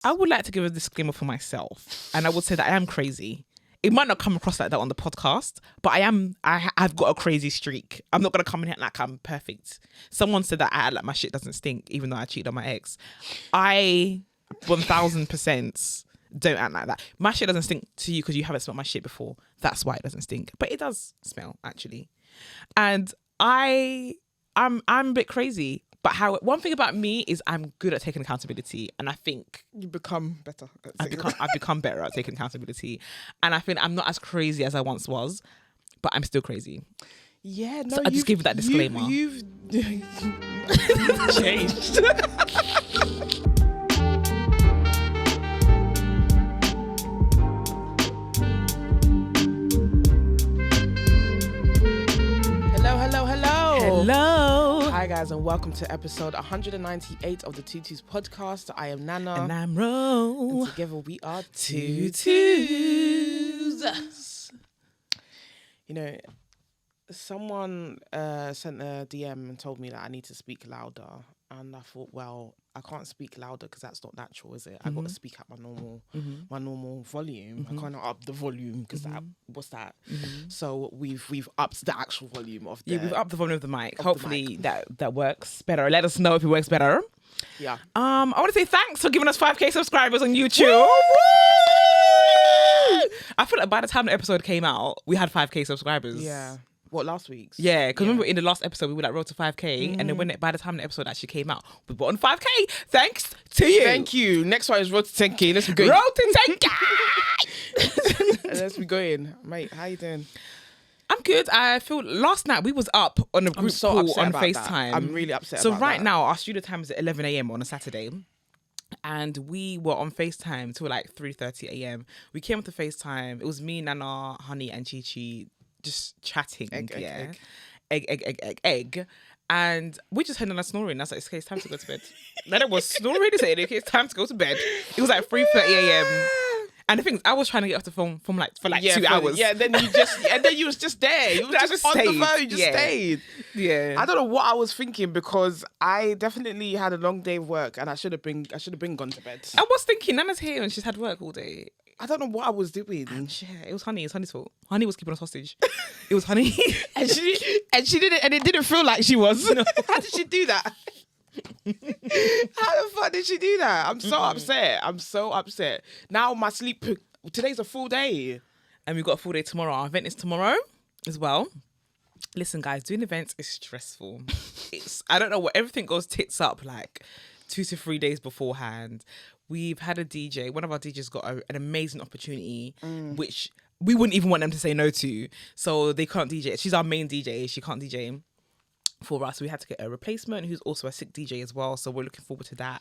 I would like to give a disclaimer for myself, and I would say that I am crazy. It might not come across like that on the podcast, but I've got a crazy streak. I'm not going to come in here like I'm perfect. Someone said that I act like my shit doesn't stink, even though I cheated on my ex. I 1000% don't act like that. My shit doesn't stink to you because you haven't smelled my shit before. That's why it doesn't stink. But it does smell, actually. And I'm a bit crazy. But one thing about me is I'm good at taking accountability, and I think you become better. I've become better at taking accountability, and I think I'm not as crazy as I once was, but I'm still crazy. Yeah, no. So I just give you that disclaimer. You've changed. Hello. Hi guys, and welcome to episode 198 of the Tutus podcast. I am Nana. And I'm Ro. And together we are Tutus. You know, someone sent a DM and told me that I need to speak louder. And I thought, well, I can't speak louder because that's not natural, is it? I got to speak at my normal volume. I can't up the volume because what's that? So we've upped the actual volume of the... Yeah, we've upped the volume of the mic. Hopefully that works better. Let us know if it works better. Yeah. I want to say thanks for giving us 5k subscribers on YouTube. I feel like by the time the episode came out, we had 5k subscribers. Yeah. What, last week's? Yeah, because remember in the last episode we were like road to 5k, and then by the time the episode actually came out, we were on 5k. Thanks to you. Thank you. Next one is road to 10k. Let's be going. Road to 10k. Let's be going, mate. How you doing? I'm good. I feel last night we was up on a group call on FaceTime. I'm really upset. So about right that. now our studio time is at 11 a.m. on a Saturday. And we were on FaceTime till like 3:30 a.m. We came on to FaceTime. It was me, Nana, Honey, and Chi just chatting. Egg. And we just heard Nana snoring. I was like, okay, it's time to go to bed. Then it was snoring. Saying, okay, it's time to go to bed. It was like 3:30 a.m. And the thing is, I was trying to get off the phone for 2 hours. Yeah, then you was just there. You was just on the phone. You just stayed. Yeah. I don't know what I was thinking because I definitely had a long day of work and I should have been gone to bed. I was thinking, Nana's here and she's had work all day. I don't know what I was doing. Yeah, it was Honey. It's Honey's fault. Honey was keeping us hostage. It was Honey. and she didn't, and it didn't feel like she was. No. How did she do that? How the fuck did she do that? I'm so upset. I'm so upset. Now my sleep, today's a full day. And we've got a full day tomorrow. Our event is tomorrow as well. Listen, guys, doing events is stressful. I don't know what, everything goes tits up like 2 to 3 days beforehand. We've had a DJ. One of our DJs got an amazing opportunity, which we wouldn't even want them to say no to. So they can't DJ. She's our main DJ. She can't DJ for us. So we had to get a replacement who's also a sick DJ as well. So we're looking forward to that.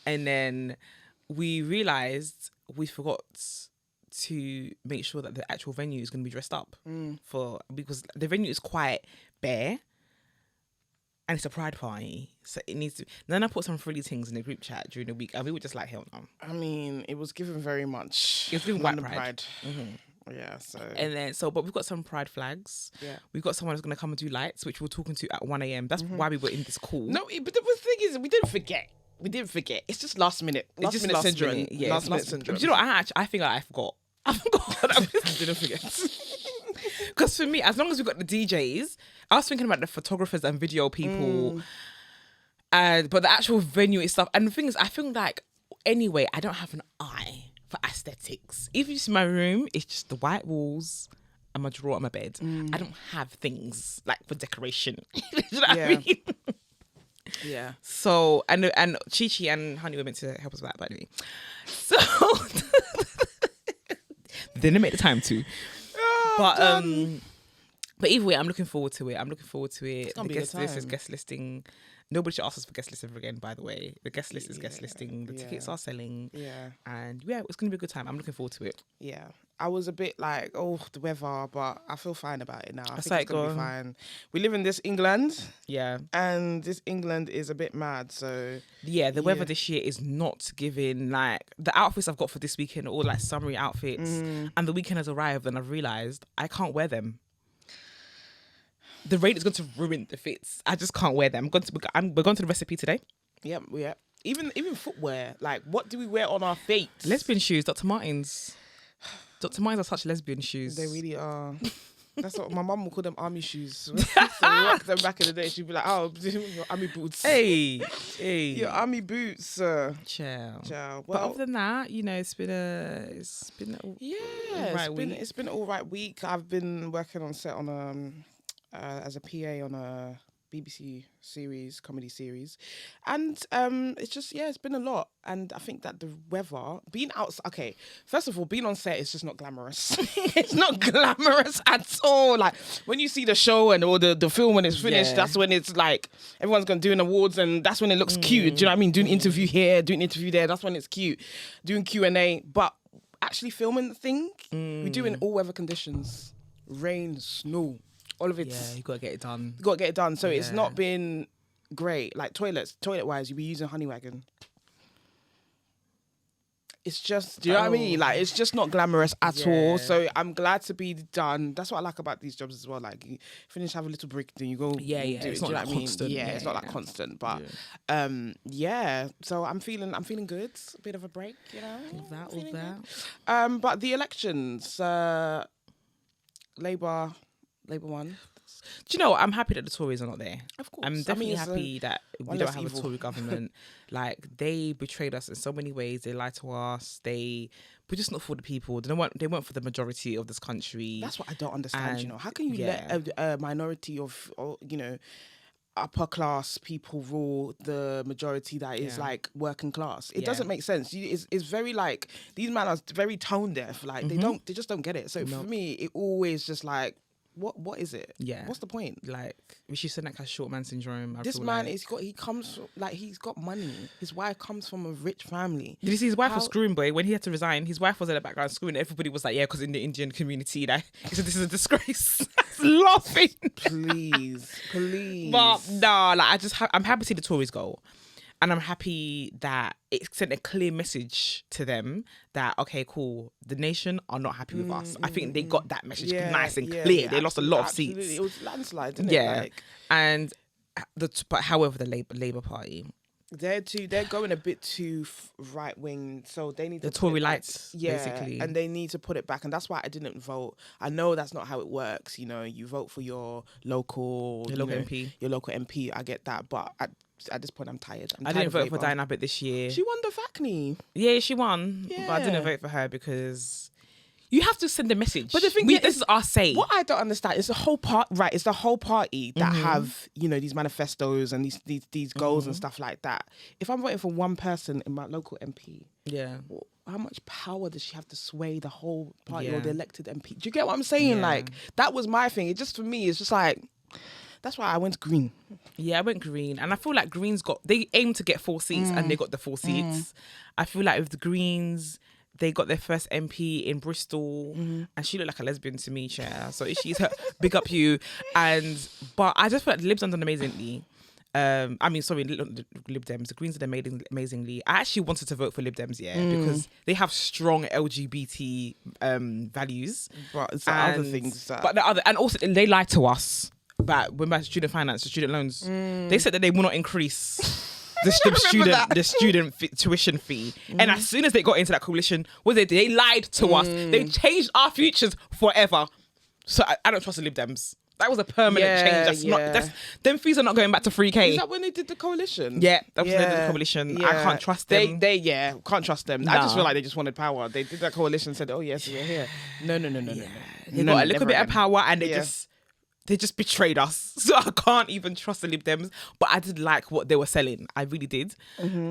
And then we realised we forgot to make sure that the actual venue is going to be dressed up because the venue is quite bare. And it's a pride party, so it needs to... Then I put some frilly things in the group chat during the week, and we were just like, hell no. I mean, it was given very much... It was given white pride. Yeah, so... And then, but we've got some pride flags. Yeah. We've got someone who's going to come and do lights, which we're talking to at 1 a.m. That's why we were in this call. No, but the thing is, we didn't forget. It's just last minute. Last minute syndrome. Yeah, last minute syndrome. Do you know what? I think I forgot. I didn't forget. Because for me, as long as we've got the DJs, I was thinking about the photographers and video people, but the actual venue itself. And the thing is, I feel like anyway, I don't have an eye for aesthetics. If you see my room, it's just the white walls and my drawer and my bed. I don't have things like for decoration. You know what I mean? Yeah. So and Chi and Honey were meant to help us with that, by the way. So they didn't make the time to. But either way, I'm looking forward to it. It's gonna be a good time. This is guest listing. Nobody should ask us for guest list ever again, by the way. The guest list is guest listing. The tickets are selling. Yeah. And it's going to be a good time. I'm looking forward to it. Yeah. I was a bit like, the weather, but I feel fine about it now. I think it's going to be fine. We live in this England. Yeah. And this England is a bit mad, so... Yeah, the weather this year is not giving, like... The outfits I've got for this weekend are all, like, summery outfits. And the weekend has arrived and I've realised I can't wear them. The rain is going to ruin the fits. I just can't wear them. We're going to the recipe today. Yep. even footwear. Like, what do we wear on our feet? Lesbian shoes, Dr. Martens. Dr. Martens are such lesbian shoes. They really are. That's what my mum would call them, army shoes. So we rocked them back in the day. She'd be like, "Oh, your army boots." Hey, your army boots. Ciao. Well, but other than that, you know, it's been it's been an all right week. I've been working on set on as a PA on a BBC series, comedy series, and it's just it's been a lot. And I think that the weather, being outside, okay, first of all, being on set is just not glamorous. It's not glamorous at all. Like when you see the show and or the film when it's finished, that's when it's like everyone's gonna do an awards, and that's when it looks cute. Do you know what I mean? Doing interview here, doing interview there, that's when it's cute. Doing Q&A, but actually filming the thing, we do in all weather conditions, rain, snow. All of it. Yeah, you gotta get it done. You gotta get it done. So it's not been great. Like toilet wise, you'll be using honey wagon. It's just, do you know what I mean? Like, it's just not glamorous at all. So I'm glad to be done. That's what I like about these jobs as well. Like, you finish, have a little break, then you go. Yeah. It's not like constant. Yeah, it's not like constant. But so I'm feeling good. A bit of a break, you know. All that. But the elections, Labour won. Do you know what? I'm happy that the Tories are not there. Of course. I'm definitely happy that we don't have a Tory government. Like, they betrayed us in so many ways. They lied to us. We're just not for the people. They weren't for the majority of this country. That's what I don't understand, you know. How can you let a minority of, you know, upper class people rule the majority that is like working class? It doesn't make sense. It's very like, these men are very tone deaf. Like they just don't get it. So for me, it always just like, what is it? Yeah. What's the point? Like, Rishi Sunak has short man syndrome. This man he's got money. His wife comes from a rich family. Did you see his wife was screwing, boy? When he had to resign, his wife was in the background screwing. Everybody was like, yeah, because in the Indian community, like, he said, this is a disgrace. Laughing. Please. But no, like, I'm happy to see the Tories go. And I'm happy that it sent a clear message to them that, okay, cool, the nation are not happy with us. I think they got that message nice and clear. They lost a lot of seats. It was landslide, didn't it? Yeah. And but however, the Labour Party, they're going a bit too right wing, so they need to the Tory lights, basically, and they need to put it back. And that's why I didn't vote. I know that's not how it works. You know, you vote for your local MP, your local MP. I get that, but at this point, I'm tired. I didn't vote for Diane Abbott this year. She won the Hackney. Yeah, she won, but I didn't vote for her because you have to send a message. But the thing this is our say. What I don't understand is the whole It's the whole party that have, you know, these manifestos and these goals and stuff like that. If I'm voting for one person in my local MP, how much power does she have to sway the whole party or the elected MP? Do you get what I'm saying? Like, that was my thing. It just, for me, it's just like, that's why I went green. Yeah, I went green. And I feel like Greens they aimed to get 4 seats and they got the 4 seats. I feel like with the Greens, they got their first MP in Bristol and she looked like a lesbian to me, Chair. So she's her, big up you. But I just feel like the Libs done amazingly. Lib Dems. The Greens did amazingly. I actually wanted to vote for Lib Dems, because they have strong LGBT values. But it's other things. And also they lied to us. But when about student finance, the student loans, they said that they will not increase the student tuition fee. And as soon as they got into that coalition, they lied to us. They changed our futures forever. So I don't trust the Lib Dems. That was a permanent change. Them fees are not going back to 3K. Is that when they did the coalition? Yeah, that was when they did the coalition. I can't trust them. They can't trust them. I just feel like they just wanted power. They did that coalition and said, oh yes, we're here. No. They got a little bit of power and they just betrayed us. So I can't even trust the Lib Dems. But I did like what they were selling. I really did.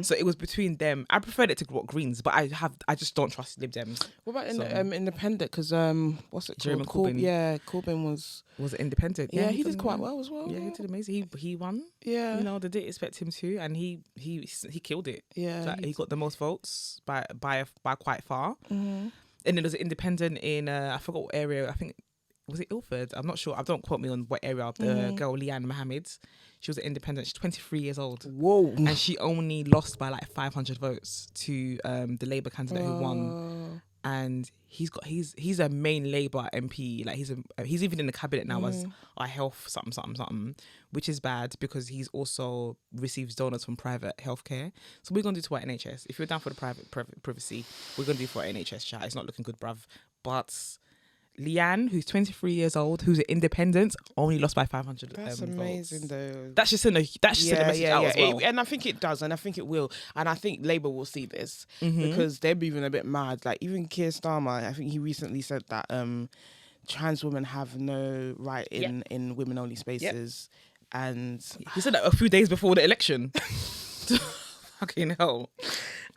So it was between them. I preferred it to Greens, but I just don't trust Lib Dems. What about independent? Because what's it Jeremy called? Corbyn. Corbyn was it independent? Yeah, he did quite well as well. Yeah, he did amazing. He won. Yeah, you know, they didn't expect him to, and he killed it. Yeah, he got the most votes by quite far. And then there was an independent in I forgot what area. I think. Was it Ilford? I'm not sure. Don't quote me on what area. The girl, Leanne Mohammed, she was an independent. She's 23 years old. Whoa. And she only lost by like 500 votes to the Labour candidate who won. and he's a main Labour MP. Like he's even in the cabinet now as our health something, which is bad because he's also receives donors from private healthcare. So we're gonna do to our NHS. If you're down for the private privacy, we're gonna do for our NHS chat. It's not looking good, bruv. But Leanne, who's 23 years old, who's an independent, only lost by 500 That's amazing, votes. though. That's just send a message out as well. And I think it does, and I think it will, and I think Labour will see this because they're moving a bit mad. Like even Keir Starmer, I think he recently said that trans women have no right in women only spaces, and he said that a few days before the election. Fucking hell.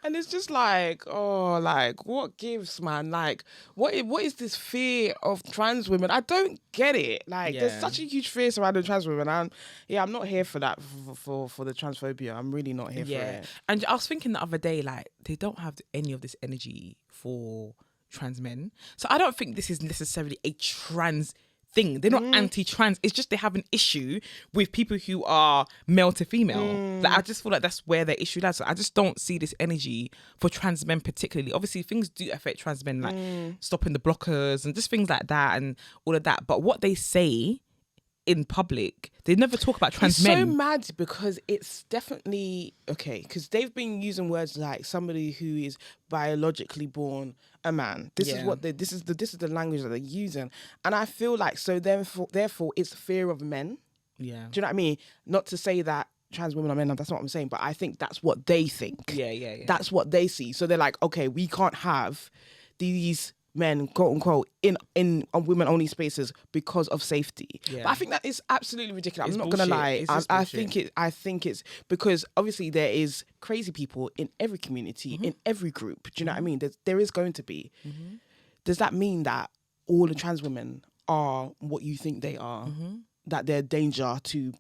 And it's just like, oh, like, what gives, man? Like, what is this fear of trans women? I don't get it. Like, there's such a huge fear surrounding trans women. And I'm not here for that, for the transphobia. I'm really not here for it. And I was thinking the other day, like, they don't have any of this energy for trans men. So I don't think this is necessarily a trans thing. They're not anti-trans. It's just they have an issue with people who are male to female. Like I just feel like that's where their issue lies. So I just don't see this energy for trans men particularly. Obviously things do affect trans men, like stopping the blockers and just things like that and all of that. But what they say in public, they never talk about trans men. It's so mad because it's definitely okay because they've been using words like somebody who is biologically born a man. This is what this is the language that they're using, and I feel like so therefore it's fear of men. Yeah, do you know what I mean? Not to say that trans women are men. That's not what I'm saying, but I think that's what they think. Yeah. That's what they see. So they're like, okay, we can't have these men, quote unquote, in women only spaces because of safety. Yeah. But I think that is absolutely ridiculous. I'm not gonna lie. I think it's because obviously there is crazy people in every community, in every group. Do you know what I mean? There is going to be. Does that mean that all the trans women are what you think they are? That they're danger to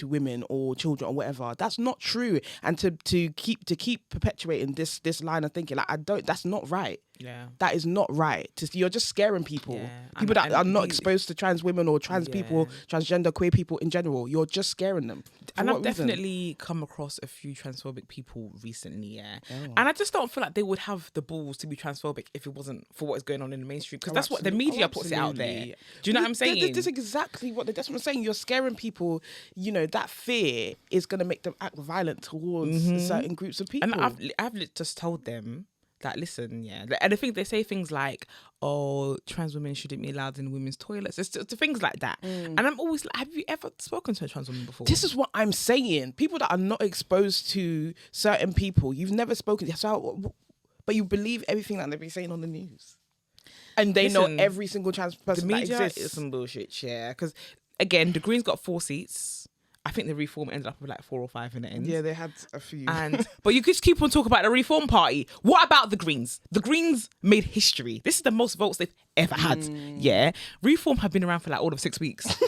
women or children or whatever? That's not true. And to keep perpetuating this line of thinking, like that's not right. Yeah, that is not right. You're just scaring people. People that are not exposed to trans women or trans people, transgender, queer people in general. You're just scaring them. And I've definitely come across a few transphobic people recently. And I just don't feel like they would have the balls to be transphobic if it wasn't for what is going on in the mainstream. Because that's what the media puts it out there. Do you know what I'm saying? That's exactly that's what I'm saying. You're scaring people. You know, that fear is going to make them act violent towards certain groups of people. And I've just told them that, listen, and I think they say things like, oh, trans women shouldn't be allowed in women's toilets. It's things like that. And I'm always like, have you ever spoken to a trans woman before? This is what I'm saying. People that are not exposed to certain people, you've never spoken to, but you believe everything that they've been saying on the news. And they know every single trans person that exists. The media is some bullshit, because again, the Greens got 4 seats. I think the Reform ended up with like 4 or 5 in the end. Yeah, they had a few. But you just keep on talking about the Reform Party. What about the Greens? The Greens made history. This is the most votes they've ever had. Yeah. Reform have been around for like all of 6 weeks.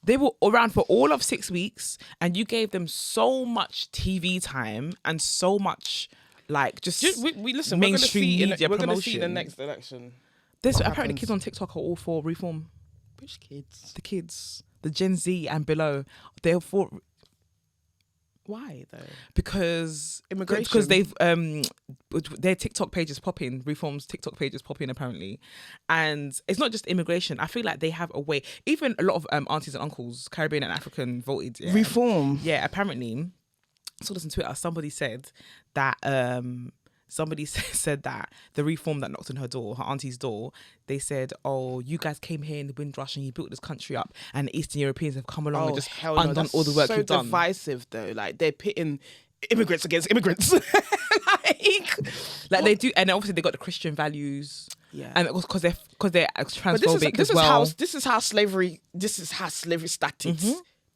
They were around for all of 6 weeks, and you gave them so much TV time and so much like listen, mainstream media promotion. We're going to see the next election. There's apparently kids on TikTok are all for Reform. Which kids? The kids. The Gen Z and below, they're for. Why though? Because immigration. Because they've their TikTok pages popping. Reform's TikTok pages popping apparently, and it's not just immigration. I feel like they have a way. Even a lot of aunties and uncles, Caribbean and African, voted Reform. Yeah, apparently. So listen to it. Somebody said that. Somebody said that the Reform that knocked on her door, her auntie's door, they said, oh, you guys came here in the Windrush and you built this country up, and the Eastern Europeans have come along and just undone all the work you've done. So divisive though, like they're pitting immigrants against immigrants. like they do, and obviously they got the Christian values. Yeah, and because they're transphobic as well. This is how slavery started.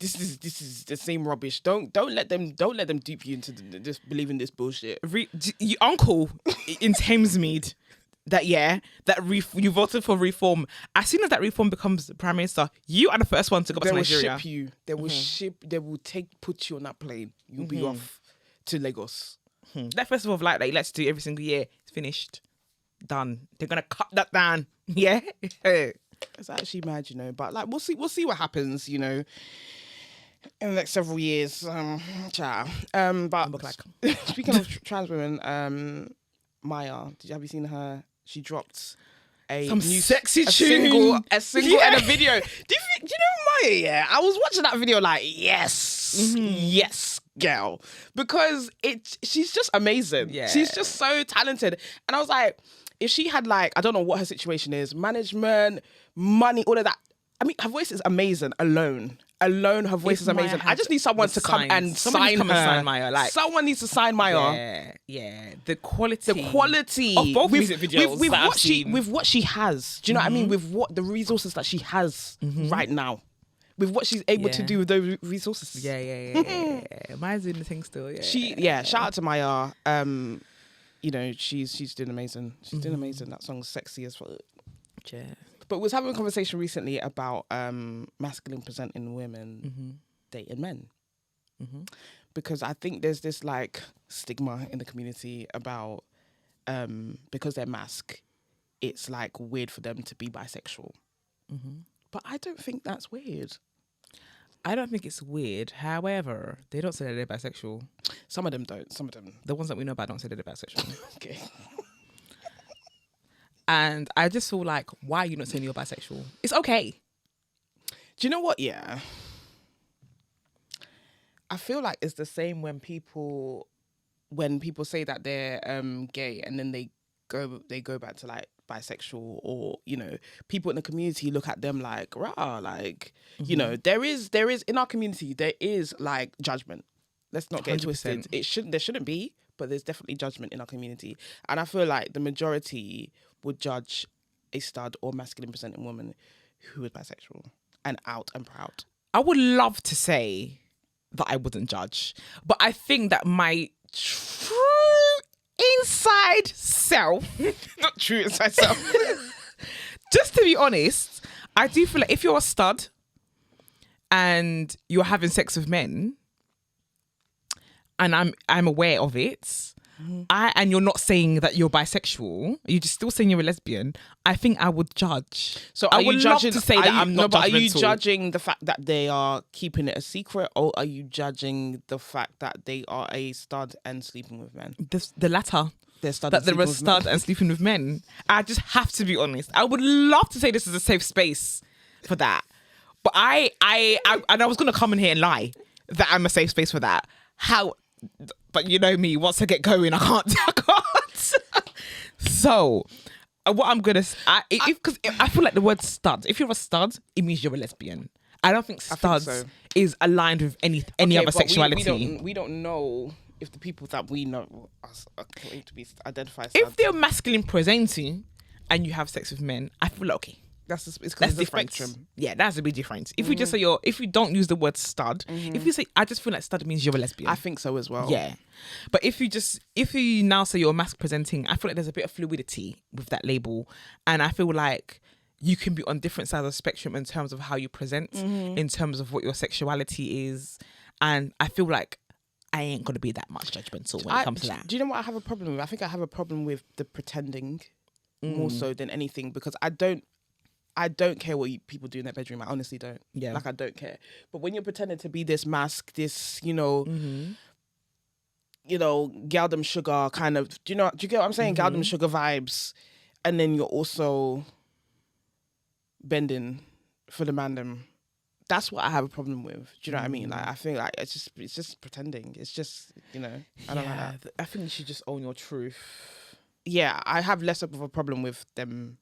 This is the same rubbish. Don't let them dupe you into just believing this bullshit. Your uncle in Thamesmead, you voted for Reform. As soon as that Reform becomes Prime Minister, you are the first one to go back to Nigeria. They will ship you. They will They will put you on that plane. You'll be off to Lagos. That festival of light that you like to do every single year is finished, done. They're gonna cut that down. Yeah, it's actually mad, you know. But like, we'll see what happens, you know. In the next several years, ciao. But speaking of trans women, Maya. Have you seen her? She dropped Some new sexy a tune. single and a video. Do you know Maya? Yeah, I was watching that video like, yes, yes, girl, because she's just amazing. Yeah. She's just so talented, and I was like, if she had like, I don't know what her situation is, management, money, all of that. I mean, her voice is amazing alone. Her voice is amazing. I just need someone to come and sign her. Sign Maya. Like, someone needs to sign Maya. Yeah. The quality of both music videos with that I've what seen. with what she has. Do you know what I mean? With what the resources that she has right now, with what she's able to do with those resources. Yeah. Maya's doing the thing still. Yeah. Shout out to Maya. You know, she's doing amazing. She's doing amazing. That song's sexy as fuck. Yeah. But we was having a conversation recently about masculine presenting women dating men. Because I think there's this like stigma in the community about because they're masc, it's like weird for them to be bisexual. But I don't think that's weird. I don't think it's weird. However, they don't say that they're bisexual. Some of them don't. Some of them. The ones that we know about don't say that they're bisexual. Okay. And I just feel like, why are you not saying you're bisexual? It's okay. Do you know what? Yeah. I feel like it's the same when people say that they're gay and then they go back to like bisexual, or you know, people in the community look at them like rah, like you know, there is in our community there is like judgment. Let's not get it twisted. There shouldn't be, but there's definitely judgment in our community, and I feel like the majority would judge a stud or masculine presenting woman who is bisexual and out and proud. I would love to say that I wouldn't judge, but I think that my true inside self, Not true inside self. just to be honest, I do feel like if you're a stud and you're having sex with men, and I'm aware of it, and you're not saying that you're bisexual, you're just still saying you're a lesbian, I think I would judge. So I are would you love judging to say that I'm not but are you judgmental. judging the fact that they are keeping it a secret, or are you judging the fact that they are a stud and sleeping with men? The latter. They're stud That they're a stud and sleeping with men. I just have to be honest. I would love to say this is a safe space for that, but I was gonna come in here and lie that I'm a safe space for that. But you know me, once I get going, I can't. So, what I'm gonna, because I feel like the word stud. If you're a stud, it means you're a lesbian. I don't think studs is aligned with any other sexuality. We don't know if the people that we know are claimed to be identified. If they're masculine presenting and you have sex with men, I feel like, okay. It's because That's the different. spectrum. Yeah, that's a big difference. If you just say if you don't use the word stud, if you say, I just feel like stud means you're a lesbian. I think so as well. Yeah. But if you now say you're mask presenting, I feel like there's a bit of fluidity with that label. And I feel like you can be on different sides of the spectrum in terms of how you present, in terms of what your sexuality is. And I feel like I ain't going to be that much judgmental when it comes to that. Do you know what I have a problem with? I think I have a problem with the pretending more so than anything, because I don't care what people do in their bedroom. I honestly don't. Yeah. Like, I don't care. But when you're pretending to be this mask, this, you know, Galdem Sugar kind of, do you get what I'm saying? Galdem Sugar vibes. And then you're also bending for the mandem. That's what I have a problem with. Do you know what I mean? Like, I think like it's just pretending. It's just, you know, I don't like that. I think you should just own your truth. Yeah, I have less of a problem with them.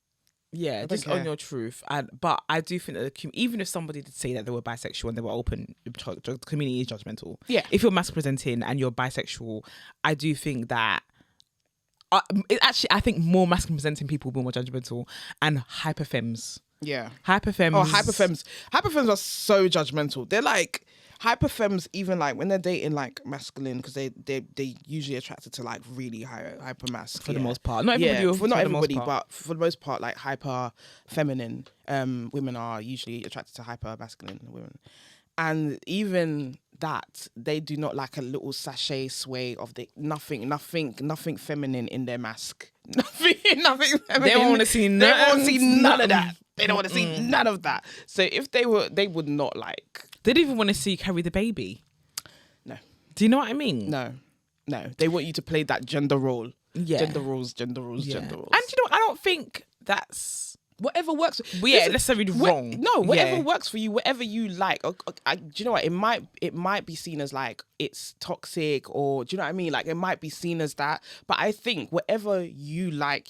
Yeah, just own your truth. But I do think that even if somebody did say that they were bisexual and they were open, the community is judgmental. Yeah. If you're mask presenting and you're bisexual, I do think that I think more masculine presenting people will be more judgmental, and hyperfems. Yeah. Hyperfems. Oh, hyperfems. Hyperfems are so judgmental. They're like, hyperfems, even like when they're dating like masculine, because they usually attracted to like really hyper masc for the most part. Not everybody. Not everybody, but for the most part, like hyper feminine women are usually attracted to hyper masculine women, and even that they do not like a little sachet sway of the nothing feminine in their mask. Nothing feminine. They don't want to see none. They don't want to see none of that. They don't want to see none of that. So if they would not like. They didn't even want to see you carry the baby. No. Do you know what I mean? No. They want you to play that gender role. Yeah. Gender roles, gender roles, Yeah. gender roles. And you know, I don't think that's whatever works. necessarily wrong. No, whatever Yeah. works for you, whatever you like. Do you know what? It might be seen as like it's toxic, or do you know what I mean? Like it might be seen as that. But I think whatever you like,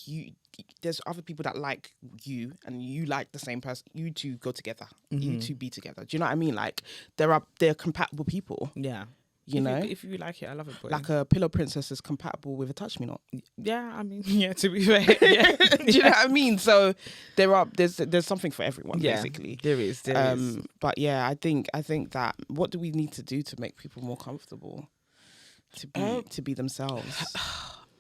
there's other people that like you, and you like the same person. You two go together. You two be together. Do you know what I mean? Like they're compatible people. Yeah. You know, if you like it, I love it. Boy. like a pillow princess is compatible with a touch me not. Yeah, I mean, yeah. To be fair, yeah. Do you know what I mean? So there's something for everyone, basically. There is. But yeah, I think that what do we need to do to make people more comfortable to be themselves?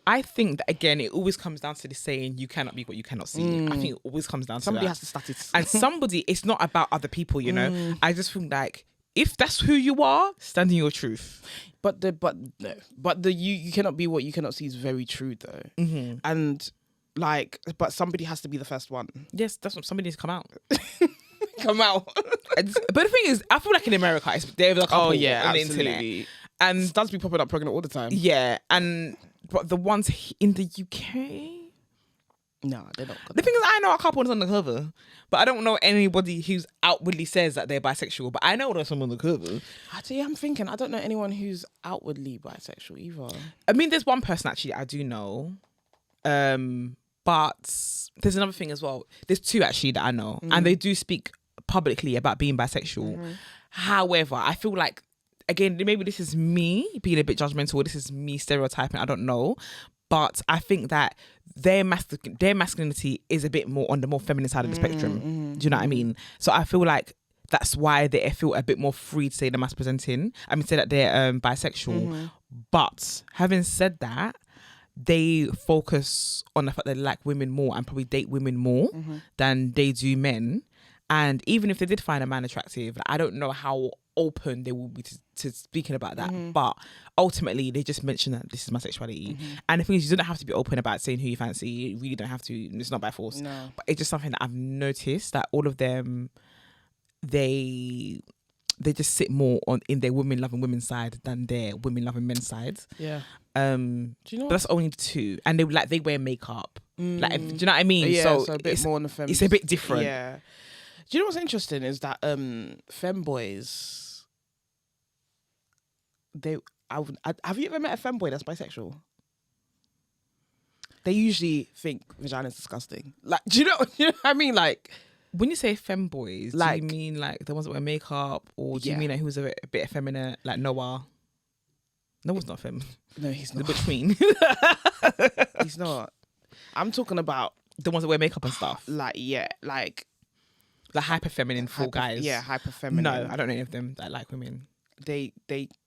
I think that again, it always comes down to the saying, "You cannot be what you cannot see." I think it always comes down to Somebody that. has to start it, And somebody. It's not about other people, you know. I just think like if that's who you are, stand in your truth. But you cannot be what you cannot see is very true though. And like, but somebody has to be the first one. Yes, that's what somebody needs to come out. Come out. But the thing is, I feel like in America, there's a couple on the absolutely. internet, and Does be popping up pregnant all the time. yeah, but the ones in the UK. No, they're not. The thing is, I know a couple that's on the cover, but I don't know anybody who's outwardly says that they're bisexual. But I know there's someone on the cover. Actually, I'm thinking I don't know anyone who's outwardly bisexual either. I mean, there's one person actually I do know, but there's another thing as well. There's two actually that I know, and they do speak publicly about being bisexual. However, I feel like, again, maybe this is me being a bit judgmental, or this is me stereotyping, I don't know. But I think that their masculinity is a bit more on the more feminine side of the spectrum. Do you know what I mean? So I feel like that's why they feel a bit more free to say they're masculine. I mean, say that they're bisexual. But having said that, they focus on the fact that they like women more and probably date women more than they do men. And even if they did find a man attractive, I don't know how open they will be to speaking about that. But ultimately, they just mention that this is my sexuality. And the thing is, you don't have to be open about saying who you fancy. You really don't have to. It's not by force. No. But it's just something that I've noticed that all of them, they just sit more in their women loving women's side than their women loving men's side. Yeah. Do you know? But that's only two, and they wear makeup. Like, do you know what I mean? Yeah, so a bit it's, more on the femme. it's a bit different. Yeah. Do you know what's interesting is that femboys, have you ever met a femboy that's bisexual? They usually think vagina's disgusting. Like, do you know what I mean? Like, when you say femboys, like, do you mean like the ones that wear makeup, or do you Yeah. mean like who's a bit effeminate, like Noah? Noah's not femme. no, he's The not. between. He's not. I'm talking about The ones that wear makeup and stuff. like The hyper feminine full guys. Yeah, hyper feminine. No, I don't know any of them that like women. They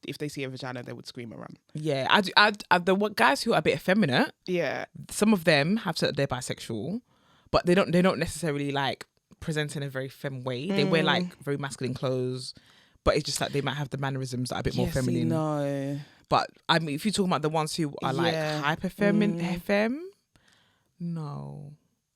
if they see a vagina, they would scream and run. Yeah, the guys who are a bit effeminate, Yeah. some of them have said that they're bisexual, but they don't necessarily like present in a very femme way. They wear like very masculine clothes, but it's just like they might have the mannerisms that are a bit more feminine. No. But I mean, if you're talking about the ones who are like Yeah. hyper feminine, femme, no,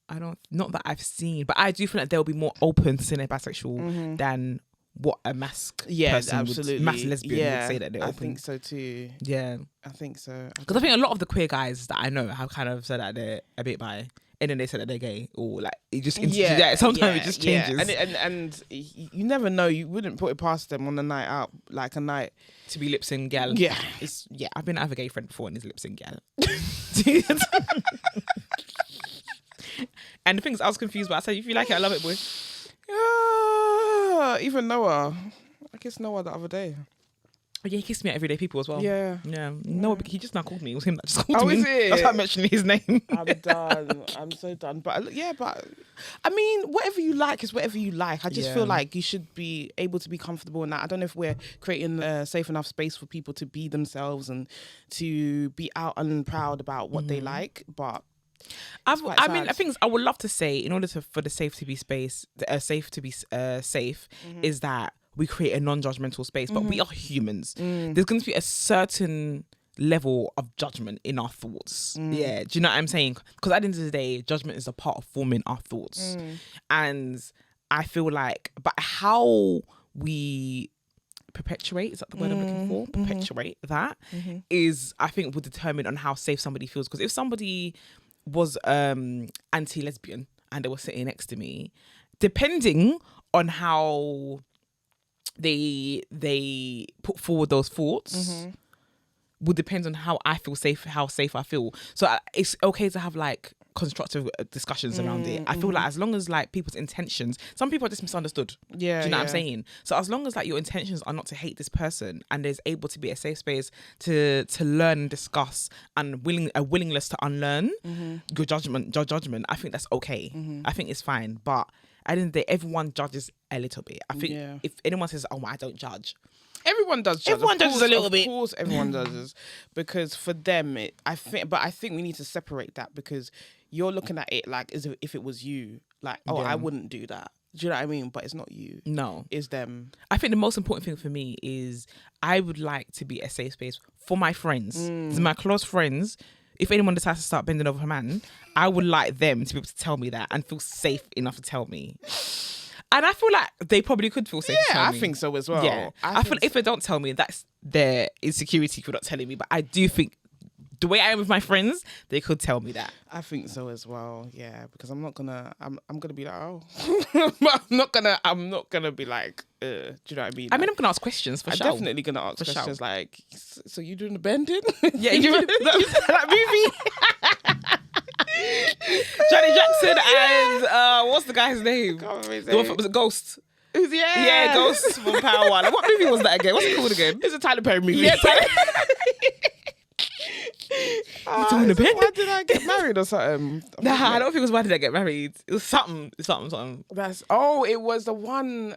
I don't. Not that I've seen, but I do feel like they'll be more open to saying they're bisexual than what a person absolutely. mass lesbian would say that they're I open. think so too. Yeah, I think so. because I think a lot of the queer guys that I know have kind of said that they're a bit bi, and then they said that they're gay, or like it just sometimes it just changes. And you never know. You wouldn't put it past them on a night out, like a night to be lip sync gal. Yeah. I've been have a gay friend before and he's lip sync gal. And the thing is, I was confused, but I said, if you like it, I love it, boy. Even Noah. I kissed Noah the other day. But yeah, he kissed me at Everyday People as well. Yeah. No, he just now called me. It was him that just called me. is it? That's why I'm mentioning his name. I'm done. I'm so done. But I mean, whatever you like is whatever you like. I just feel like you should be able to be comfortable in that. I don't know if we're creating a safe enough space for people to be themselves and to be out and proud about what they like, but I think I would love to say, in order for the safe to be safe, is that we create a non-judgmental space, but we are humans. There's going to be a certain level of judgment in our thoughts. Yeah, do you know what I'm saying? Because at the end of the day, judgment is a part of forming our thoughts. And I feel like, but how we perpetuate, is that the word I'm looking for? Perpetuate that is, I think, would determine on how safe somebody feels. Because if somebody was anti-lesbian and they were sitting next to me, depending on how they put forward those thoughts would depend on how I feel safe, how safe I feel. So it's okay to have like constructive discussions around it. I feel like as long as like people's intentions, some people are just misunderstood. Yeah, do you know what I'm saying? So as long as like your intentions are not to hate this person, and there's able to be a safe space to learn and discuss, and a willingness to unlearn your judgment, I think that's okay. I think it's fine. But at the end of the day, everyone judges a little bit. I think if anyone says, "Oh, I don't judge," everyone does judge. Everyone judges a little bit. Of course, everyone does, because for them, I think we need to separate that, because you're looking at it like as if it was you. Like, oh, I wouldn't do that. Do you know what I mean? But it's not you. No, it's them. I think the most important thing for me is I would like to be a safe space for my friends, my close friends. If anyone decides to start bending over a man, I would like them to be able to tell me that and feel safe enough to tell me. And I feel like they probably could feel safe to tell me. I think so as well. Yeah. I feel like if they don't tell me, that's their insecurity for not telling me. But I do think the way I am with my friends, they could tell me that. I think so as well. Yeah, because I'm gonna be like, oh, but I'm not gonna be like, do you know what I mean? I mean, I'm gonna ask questions for sure. I'm definitely gonna ask questions like, so you doing the bending? Yeah, you that movie. Johnny Jackson and what's the guy's name? Was it Ghost? Yeah, Ghost from Power One. What movie was that again? What's it called again? It's a Tyler Perry movie. Yeah, Tyler. Doing the bending? Why did I get married or something? I don't think it was Why Did I Get Married. It was something. It was the one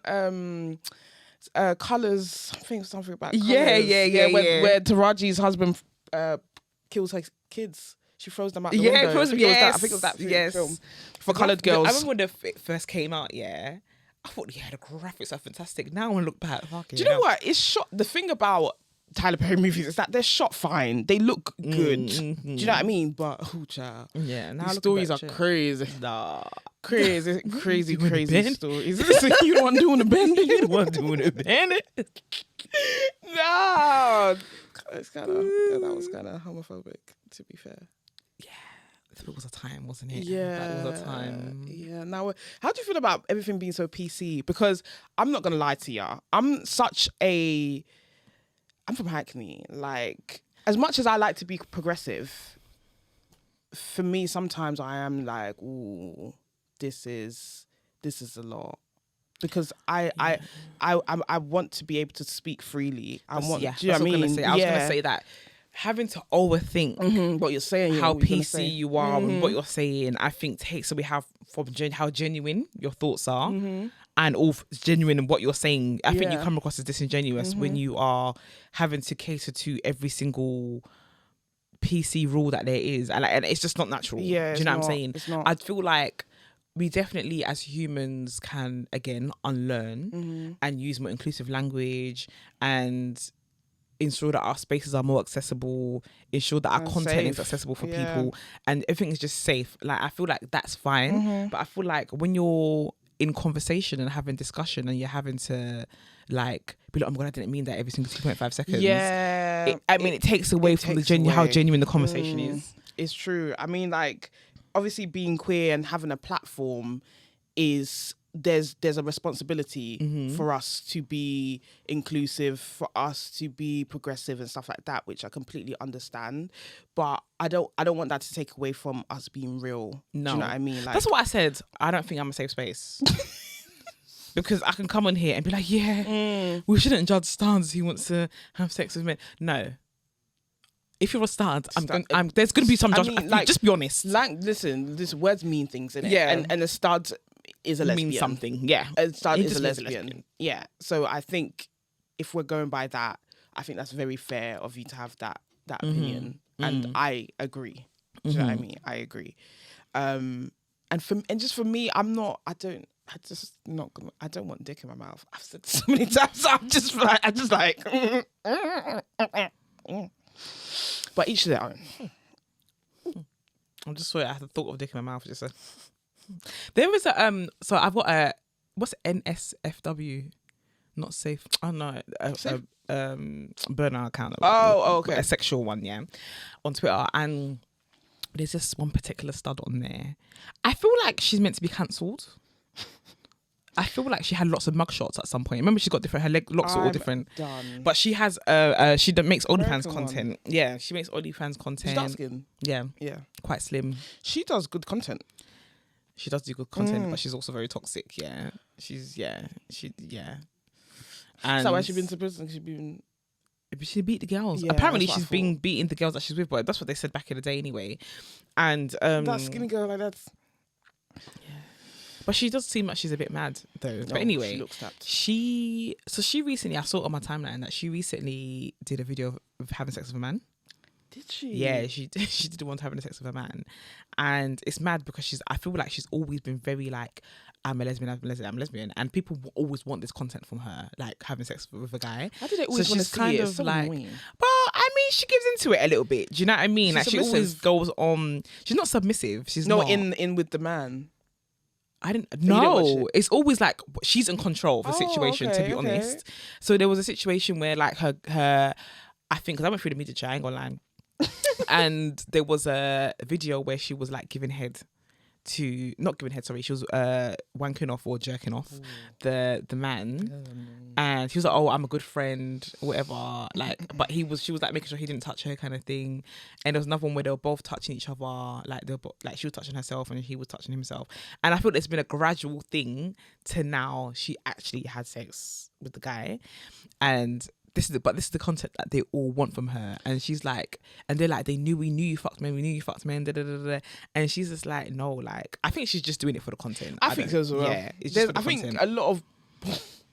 Colours. I think something about Colours. Where Taraji's husband kills her kids. She throws them out the window. I think it was that film for coloured girls. I remember when it first came out, I thought, the graphics are fantastic. Now when I look back, do you know what? It's shot. The thing about Tyler Perry movies is that they're shot fine. They look good. Do you know what I mean? But, child. Yeah. These stories are crazy. Nah. Crazy stories. You the one doing the bending? You the one doing the bending? No. It's that was kind of homophobic, to be fair. Yeah. It was a time, wasn't it? Yeah. That was a time. Yeah. Now, how do you feel about everything being so PC? Because I'm not going to lie to you. I'm from Hackney. Like, as much as I like to be progressive, for me, sometimes I am like, ooh, this is a lot. Because I want to be able to speak freely. I want. Do you know what I mean? I was gonna say that having to overthink what you're saying, how PC you are, and what you're saying, I think takes away how genuine your thoughts are, and all genuine in what you're saying. I think you come across as disingenuous when you are having to cater to every single PC rule that there is, and it's just not natural. Yeah, do you know what I'm saying? It's not. I feel like we definitely as humans can again unlearn and use more inclusive language and ensure that our spaces are more accessible, ensure that our content is accessible for people, and everything is just safe. Like, I feel like that's fine, but I feel like when you're in conversation and having discussion and you're having to like be like, oh my God, I didn't mean that every single 2.5 seconds. Yeah. It takes away from how genuine the conversation is. It's true. I mean, like, obviously being queer and having a platform is there's a responsibility for us to be inclusive, for us to be progressive and stuff like that, which I completely understand. But I don't want that to take away from us being real. No. Do you know what I mean? Like, that's what I said. I don't think I'm a safe space. Because I can come on here and be like, we shouldn't judge Stans who wants to have sex with men. No. If you're a stud, there's going to be some judgment. I mean, like, just be honest. Like, listen, these words mean things, innit? Yeah. And a stud is a lesbian. Means something, yeah. A stud is a lesbian. Yeah. So I think if we're going by that, I think that's very fair of you to have that opinion. And I agree. Do you know what I mean? I agree. And just for me, I don't want dick in my mouth. I've said so many times. So I'm just like. But each to their own. I'm just sorry, I had the thought of dick in my mouth. Just there was a so I've got a what's NSFW? not safe. Oh no, Safe? burner account. Okay. A sexual one, yeah, on Twitter, and there's just one particular stud on there. I feel like she's meant to be cancelled. I feel like she had lots of mugshots at some point. Remember, she got different. Her locks are all different. Done. But she has she makes OnlyFans American content. one. Yeah, she makes OnlyFans She's content. dark skin. Yeah, Yeah. quite slim. She does good content. She does do good content, but she's also very toxic. Yeah, she. And So why she been to prison? She been. she beat the girls. Yeah, Apparently, that's what I she's been beating the girls that she's with. But that's what they said back in the day, anyway. And That skinny girl like that. but she does seem like she's a bit mad though. But anyway, she looks tapped. she recently, I saw on my timeline that she recently did a video of having sex with a man. Did she? Yeah, she did want to having sex with a man, and it's mad because I feel like she's always been very like, I'm a lesbian, and people always want this content from her, like having sex with a guy. How do they always want to see it? It's so annoying. But I mean, she gives into it a little bit. Do you know what I mean? She's like submissive. she always goes on. She's not submissive. She's No, not in with the man. I didn't. you didn't watch No, it? it's always like she's in control of the situation. To be okay. honest, so there was a situation where like her, I think because I went through the media chat, I ain't gonna lie, and there was a video where she was like giving head to not giving head. Sorry, she was wanking off or jerking off the man, and he was like, "Oh, I'm a good friend, or whatever." Like, but she was like making sure he didn't touch her, kind of thing. And there was another one where they were both touching each other, like like she was touching herself and he was touching himself. And I feel it's been a gradual thing to now she actually had sex with the guy, and this is the content that they all want from her. And she's like, and they're like, we knew you fucked men, da, da, da, da. And she's just like, no, like I think she's just doing it for the content. I think so as well. Yeah, it's just for the I think content. a lot of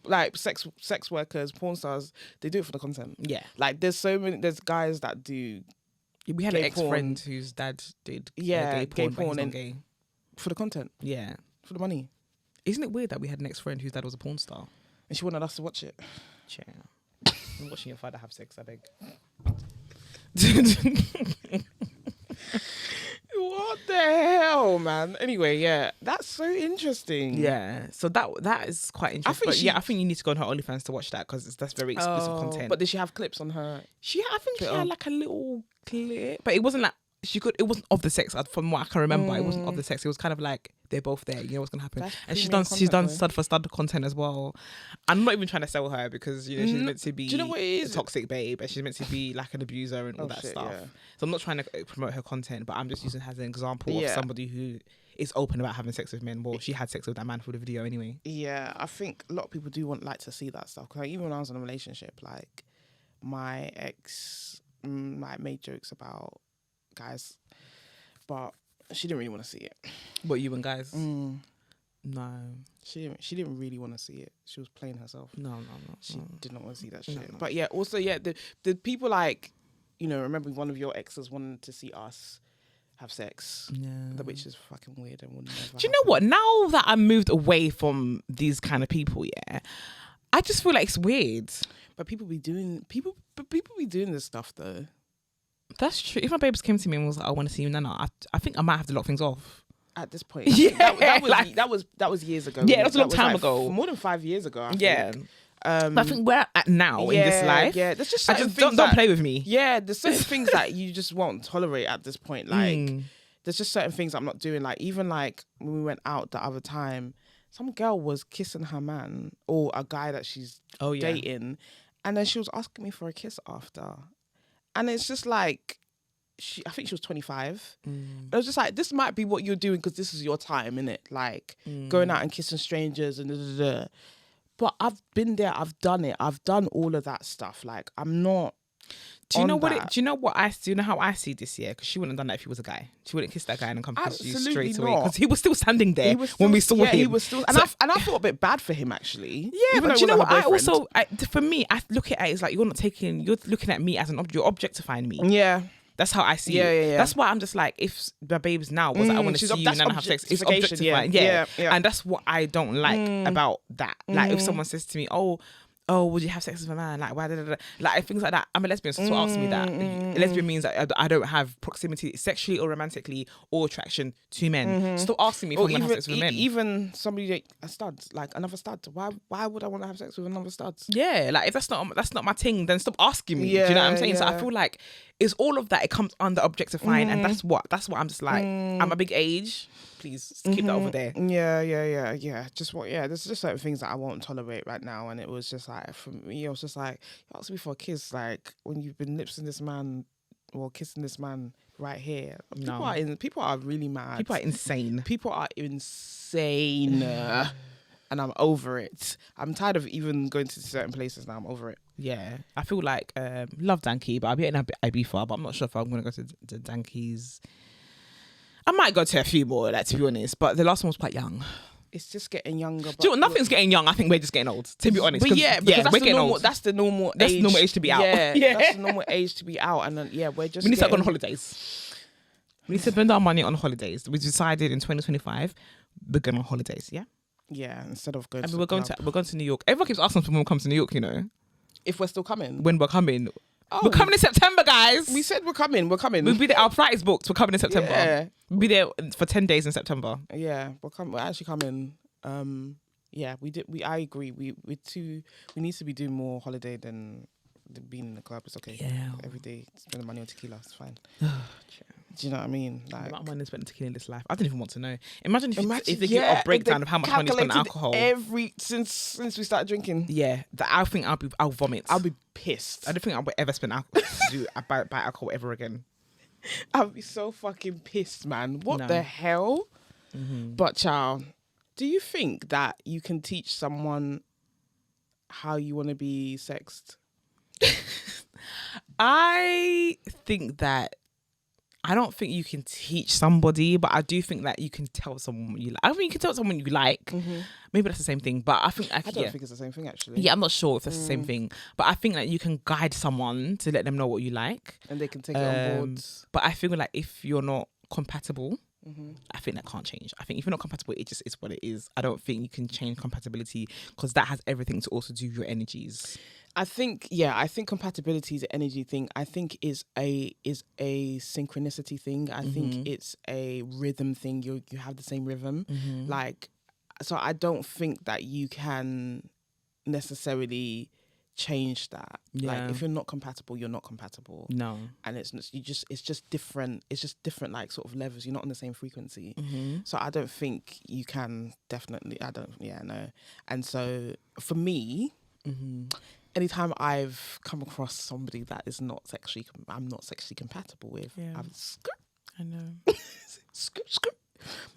like sex workers, porn stars, they do it for the content. Yeah, Like there's guys that do we had an gay ex-friend whose dad did gay gay porn, but he's porn not and gay. for the content, Yeah, for the money, isn't it weird that we had an ex-friend whose dad was a porn star? and she wanted us to watch it. Yeah. I'm watching your father have sex, I beg. What the hell, man? Anyway, yeah, that's so interesting. Yeah, so that is quite interesting. I think you need to go on her OnlyFans to watch that because that's very exclusive content. But did she have clips on her? I think she had like a little clip, but it wasn't like it wasn't of the sex. From what I can remember, it wasn't of the sex. It was kind of like they're both there. You know what's gonna happen. That's and she's premium done content, stud for stud content as well. I'm not even trying to sell her because she's meant to be Do you know what it is? a toxic babe, and she's meant to be like an abuser and all that shit, stuff. yeah. So I'm not trying to promote her content, but I'm just using her as an example of Yeah. somebody who is open about having sex with men. Well, she had sex with that man for the video anyway. Yeah, I think a lot of people do like to see that stuff. Cause like, even when I was in a relationship, like my ex like made jokes about guys, but she didn't really want to see it. What, you and guys? No. She didn't really want to see it. She was playing herself. No. She did not want to see that shit. No. But yeah, also yeah, the people like, you know, remember one of your exes wanted to see us have sex, Yeah. which is fucking weird and would never. Do you know what? Now that I moved away from these kind of people, yeah, I just feel like it's weird. But people be doing this stuff though. That's true. If my babes came to me and was like, I want to see you, Nana, I think I might have to lock things off. At this point, Yeah, that was years ago. Yeah, that was a long time ago. More than 5 years ago. I Yeah. think. But I think where I'm at now in this life, yeah, there's just I certain just things don't play with me. Yeah, there's certain things that you just won't tolerate at this point. Like, there's just certain things I'm not doing. Like, even like when we went out the other time, some girl was kissing her man or a guy that she's dating, and then she was asking me for a kiss after, and it's just like, I think she was 25. It was just like, this might be what you're doing because this is your time, innit? Like going out and kissing strangers and da-da-da. But I've been there, I've done it, I've done all of that stuff. Like, I'm not. Do you know what? Do you know how I see this year? Because she wouldn't have done that if he was a guy. She wouldn't kiss that guy and come kiss you Absolutely straight away. not. Because he was still standing there when we saw him. He was still, and I felt a bit bad for him actually. Yeah, even but though do you know it what? wasn't her boyfriend. For me, I look at it as like you're looking at me as an object. You're objectifying me. Yeah. That's how I see it. Yeah. That's why I'm just like, if my babes now was like, I want to see you and then have sex, it's objectification, objectifying. Yeah. And that's what I don't like about that. Like if someone says to me, oh, oh, would you have sex with a man? Like, why? Like things like that. I'm a lesbian, so ask me that. A lesbian means that I don't have proximity sexually or romantically or attraction to men. Stop asking me if I'm gonna have sex with men. Even somebody a stud, like another stud. Why would I want to have sex with another stud? Yeah, like if that's not my thing, then stop asking me. Do you know what I'm saying? So I feel like it's all of that. It comes under objectifying, and that's what I'm just like. I'm a big age. Please keep that over there. Yeah. There's just certain things that I won't tolerate right now, and it was just like for me, I was just like, you asked me for a kiss, like when you've been lipsing this man or kissing this man right here. People are really mad. People are insane. People are insane. And I'm over it. I'm tired of even going to certain places now. I'm over it. Yeah, I feel like love Danky, but I'll be in Ibiza, but I'm not sure if I'm gonna go to Danky's. I might go to a few more, like, to be honest, but the last one was quite young. It's just getting younger. Do you know what? Nothing's getting young. I think we're just getting old, to be honest. But because we're getting old. That's the normal age. That's the normal age to be out. Yeah, that's the normal age to be out. And then, we're just. We need to go on holidays. We need to spend our money on holidays. We decided in 2025 we're going on holidays. Yeah. Yeah, instead of going. We're going to New York. Everyone keeps asking us when we come to New York. You know, if we're still coming. When we're coming. Oh. We're coming in September, guys. We said we're coming. We'll be there. Our flight is booked. We're coming in September. Yeah. We'll be there for 10 days in September. Yeah, we're actually coming. I agree. We need to be doing more holiday than being in the club. It's okay. Yeah. Every day spending money on tequila. It's fine. Do you know what I mean? Like, I'm money spent on tequila in this life. I don't even want to know. Imagine if they get a breakdown of how much money spent on alcohol. Since we started drinking. Yeah, I think I'll vomit. I'll be pissed. I don't think I'll ever spend alcohol buy alcohol ever again. I'll be so fucking pissed, man. What the hell? Mm-hmm. But child, do you think that you can teach someone how you want to be sexed? I think that I don't think you can teach somebody, but I do think that you can tell someone what you like. I mean, you can tell someone you like. Mm-hmm. Maybe that's the same thing, but I think I don't think it's the same thing, actually. Yeah, I'm not sure if that's the same thing, but I think that you can guide someone to let them know what you like, and they can take it on board. But I feel like if you're not compatible, I think that can't change. I think if you're not compatible, it just is what it is. I don't think you can change compatibility because that has everything to also do with your energies. I think compatibility is an energy thing. I think is a synchronicity thing. I think it's a rhythm thing. You have the same rhythm. Like, so I don't think that you can necessarily change that. Yeah. Like, if you're not compatible, you're not compatible. No. And it's just different. It's just different, like, sort of levels. You're not on the same frequency. So I don't think you can definitely. No. And so for me. Anytime I've come across somebody that is I'm not sexually compatible with, I know.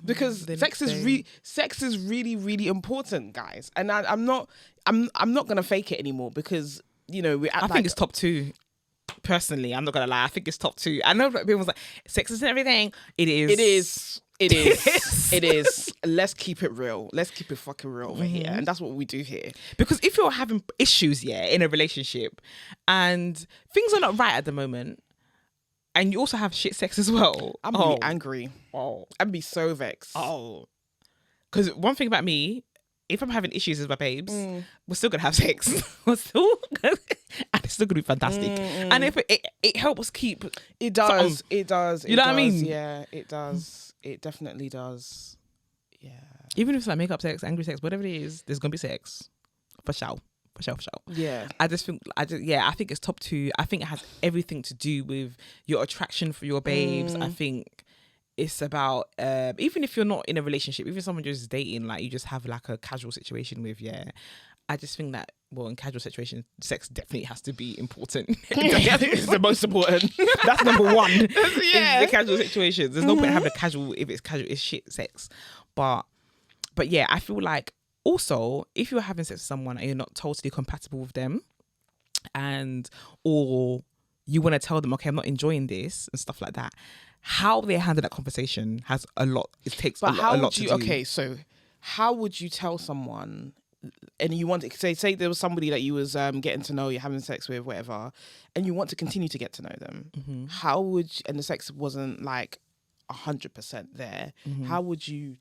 Because sex is really, really important, guys. And I'm not gonna fake it anymore because, you know, I think it's top 2. Personally, I'm not gonna lie. I think it's top 2. I know people's like, sex isn't everything. It is. It is. Let's keep it real. Let's keep it fucking real over here. And that's what we do here. Because if you're having issues, in a relationship and things are not right at the moment, and you also have shit sex as well. I'm really angry. I'd be so vexed. Because one thing about me, if I'm having issues with my babes, we're still gonna have sex. And it's still gonna be fantastic. And if it helps keep it does. It does. You know what I mean? Yeah, it does. It definitely does. Yeah. Even if it's like makeup sex, angry sex, whatever it is, there's gonna be sex. For sure. Yeah. I think it's top 2. I think it has everything to do with your attraction for your babes. I think it's about even if you're not in a relationship, even someone you're just dating, like you just have like a casual situation with, I just think that, in casual situations, sex definitely has to be important. It's the most important. That's number 1. Yeah. The casual situations. There's no point having a casual if it's casual. It's shit sex. But yeah, I feel like also if you're having sex with someone and you're not totally compatible with them, or you want to tell them, okay, I'm not enjoying this and stuff like that, how they handle that conversation has a lot. It takes a lot to do. Okay, so how would you tell someone? And you want to say there was somebody that you was getting to know, you're having sex with, whatever, and you want to continue to get to know them. How would and the sex wasn't like 100% there? How would you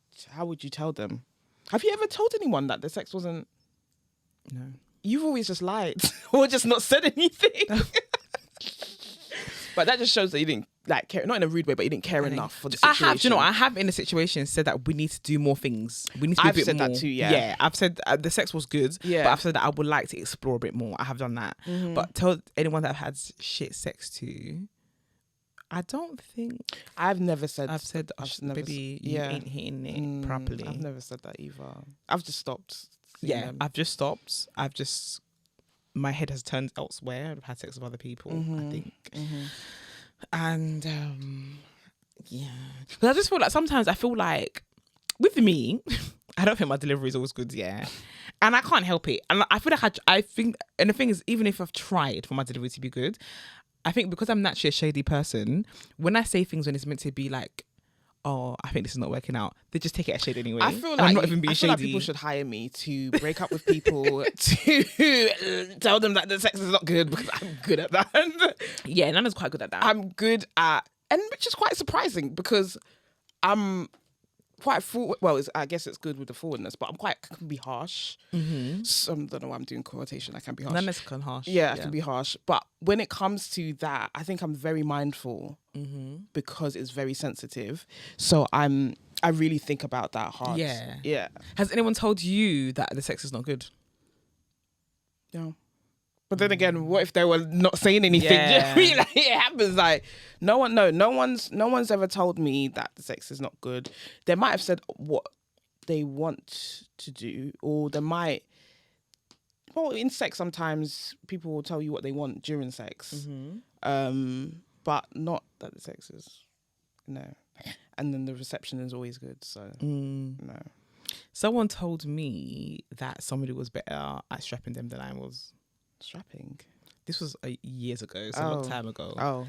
tell them? Have you ever told anyone that the sex wasn't? No. you've always just lied or just not said anything. But that just shows that you didn't like care, not in a rude way, but you didn't care enough for the situation. I have in a situation said that we need to do more things. We need to be a bit said more. that too, yeah. Yeah, I've said the sex was good, Yeah. but I've said that I would like to explore a bit more. I have done that. But tell anyone that I've had shit sex to, I don't think I've never said. I've said maybe you ain't hitting it properly. I've never said that either. I've just stopped. I've just stopped. My head has turned elsewhere. I've had sex with other people, I think. And because I just feel like sometimes I feel like with me, I don't think my delivery is always good, and I can't help it. And I feel like I think, and the thing is, even if I've tried for my delivery to be good, I think because I'm naturally a shady person, when I say things when it's meant to be like, oh, I think this is not working out, they just take it as shade anyway. I feel And like I'm not even being shady. like people should hire me to break up with people to tell them that the sex is not good, because I'm good at that. Yeah, Nana's quite good at that. I'm good at, and which is quite surprising because I'm quite forward. Well, I guess it's good with the forwardness, but I can be harsh. So, I don't know why I'm doing quotation. I can be harsh. Nana's kind of harsh. Yeah, I can be harsh. But when it comes to that, I think I'm very mindful because it's very sensitive. So I really think about that hard. Yeah. Yeah. Has anyone told you that the sex is not good? No. But then again, what if they were not saying anything? Yeah. Do you know what I mean? Like, it happens. Like no one's ever told me that the sex is not good. They might have said what they want to do, or they might. Well, in sex, sometimes people will tell you what they want during sex, but not that the sex is no. And then the reception is always good. So no. Someone told me that somebody was better at strapping them than I was. Strapping. This was years ago, so a long time ago. Oh.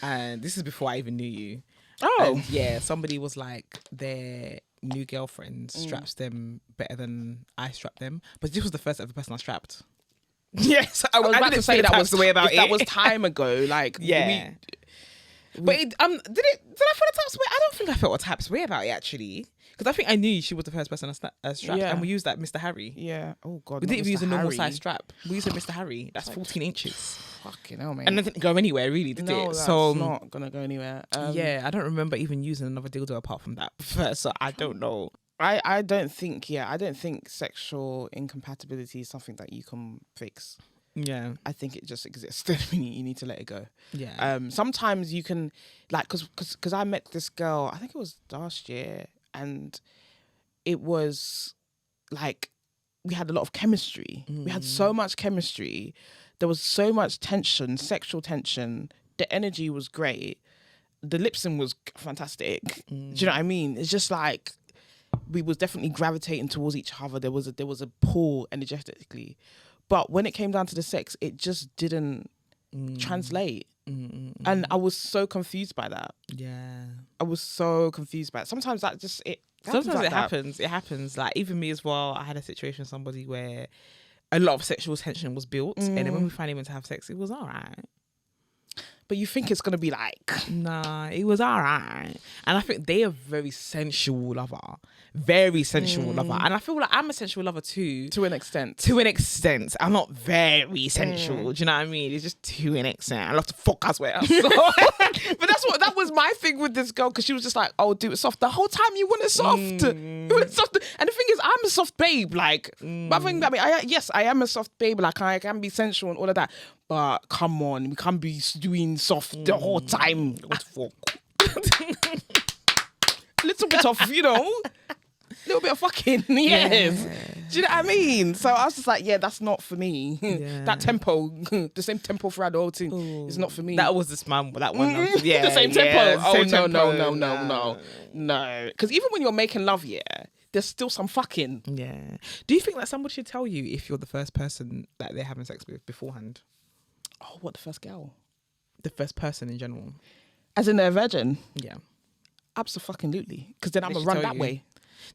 And this is before I even knew you. Oh. And yeah, somebody was like, their new girlfriend straps them better than I strap them. But this was the first ever person I strapped. Yes, I was about to say that was the way about it. That was time ago. Like, yeah. But did I feel a type's way? I don't think I felt a type's way about it actually, because I think I knew she was the first person I strapped, and we used that Mr. Harry. Yeah. Oh God. We didn't even use a normal Harry. size strap. We used a Mr. Harry. That's 14 inches. Fucking hell, man. And it didn't go anywhere, really, did no, it? That's So not gonna go anywhere. yeah, I don't remember even using another dildo apart from that first. So I don't know. I don't think sexual incompatibility is something that you can fix. Yeah. I think it just exists. You need to let it go. Yeah. Sometimes you can, like, because I met this girl, I think it was last year, and it was like we had a lot of chemistry. We had so much chemistry. There was so much tension, sexual tension. The energy was great. The lip sync was fantastic. Do you know what I mean? It's just like we was definitely gravitating towards each other. There was a pull energetically. But when it came down to the sex, it just didn't translate. And I was so confused by that. Yeah. I was so confused by it. Sometimes that just, Sometimes it that. happens. It happens. Like even me as well. I had a situation with somebody where a lot of sexual tension was built, and then when we finally went to have sex, it was all right. But you think it's gonna be like, Nah, it was all right. And I think they are very sensual lover. Very sensual lover. And I feel like I'm a sensual lover too. to an extent. To an extent. I'm not very sensual. Do you know what I mean? It's just to an extent. I love to fuck as well. So. But that was my thing with this girl, because she was just like, oh, do it soft. The whole time you want it soft. You want it soft. And the thing is, I'm a soft babe. Like, but I think, yes, I am a soft babe. Like, I can be sensual and all of that. But come on, we can't be doing soft the whole time. What the fuck? A little bit of, a little bit of fucking, yes. Do you know what I mean? So I was just like, yeah, that's not for me. Yeah. That tempo, the same tempo throughout the whole thing is not for me. That was this man, that one. Yeah, the same tempo. tempo. No. Because even when you're making love, there's still some fucking. Yeah. Do you think that somebody should tell you if you're the first person that they're having sex with beforehand? Oh, what, the first girl? The first person in general. As in they're a virgin? Yeah. Absolutely. Because then I'm They going should to run tell that you. way.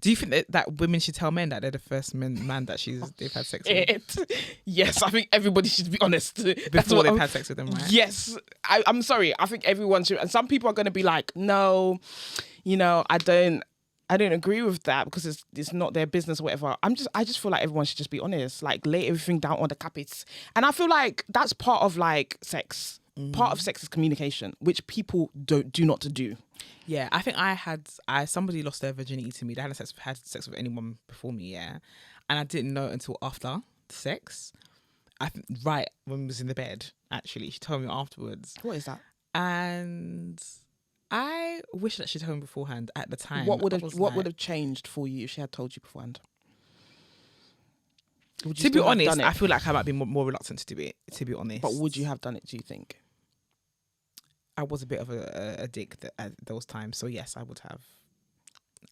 Do you think that women should tell men that they're the first man that they've had sex with? Yes, I think everybody should be honest. Before they've had sex with them, right? Yes. I'm sorry. I think everyone should. And some people are going to be like, no, I don't. I don't agree with that because it's not their business or whatever. I just feel like everyone should just be honest, like lay everything down on the carpet. And I feel like that's part of like sex. Part of sex is communication, which people do not do. Yeah, I think somebody lost their virginity to me. They hadn't had sex with anyone before me, yeah. And I didn't know until after the sex. I think right when we was in the bed, actually. She told me afterwards. What is that? And I wish that she'd told me beforehand at the time. What would have changed for you if she had told you beforehand? To be honest, I feel like I might be more reluctant to do it, to be honest. But would you have done it, do you think? I was a bit of a dick at those times. So yes, I would have.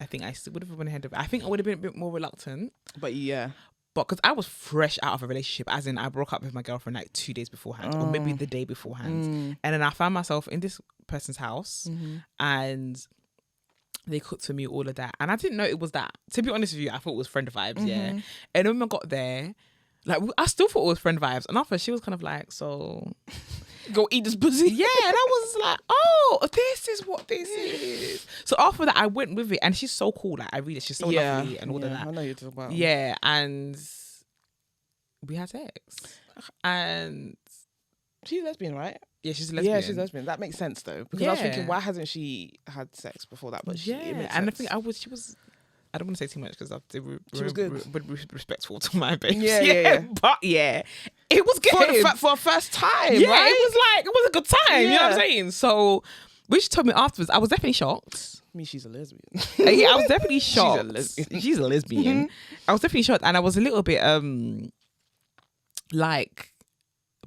I think I would have went ahead of it. I think I would have been a bit more reluctant. But yeah. But because I was fresh out of a relationship, as in I broke up with my girlfriend like 2 days beforehand or maybe the day beforehand. And then I found myself in this person's house and they cooked for me, all of that. And I didn't know it was that. To be honest with you, I thought it was friend vibes, yeah. And when I got there, like I still thought it was friend vibes. And after she was kind of like, so... go eat this pussy. Yeah, and I was like, oh, this is what this is. So after that, I went with it, and she's so cool. Like she's so lovely and all of that. I know you're talking about. Yeah, and we had sex, and she's lesbian, right? Yeah, she's a lesbian. Yeah, she's lesbian. That makes sense though, because I was thinking, why hasn't she had sex before that? But it makes and sense. I think she was. I don't want to say too much because she was good. Respectful to my babes. Yeah. But yeah, it was good for a first time. Yeah, right? it was a good time. You know what I'm saying? So, when she told me afterwards, I was definitely shocked. I mean, she's a lesbian. Yeah, I was definitely shocked. She's a lesbian. I was definitely shocked, and I was a little bit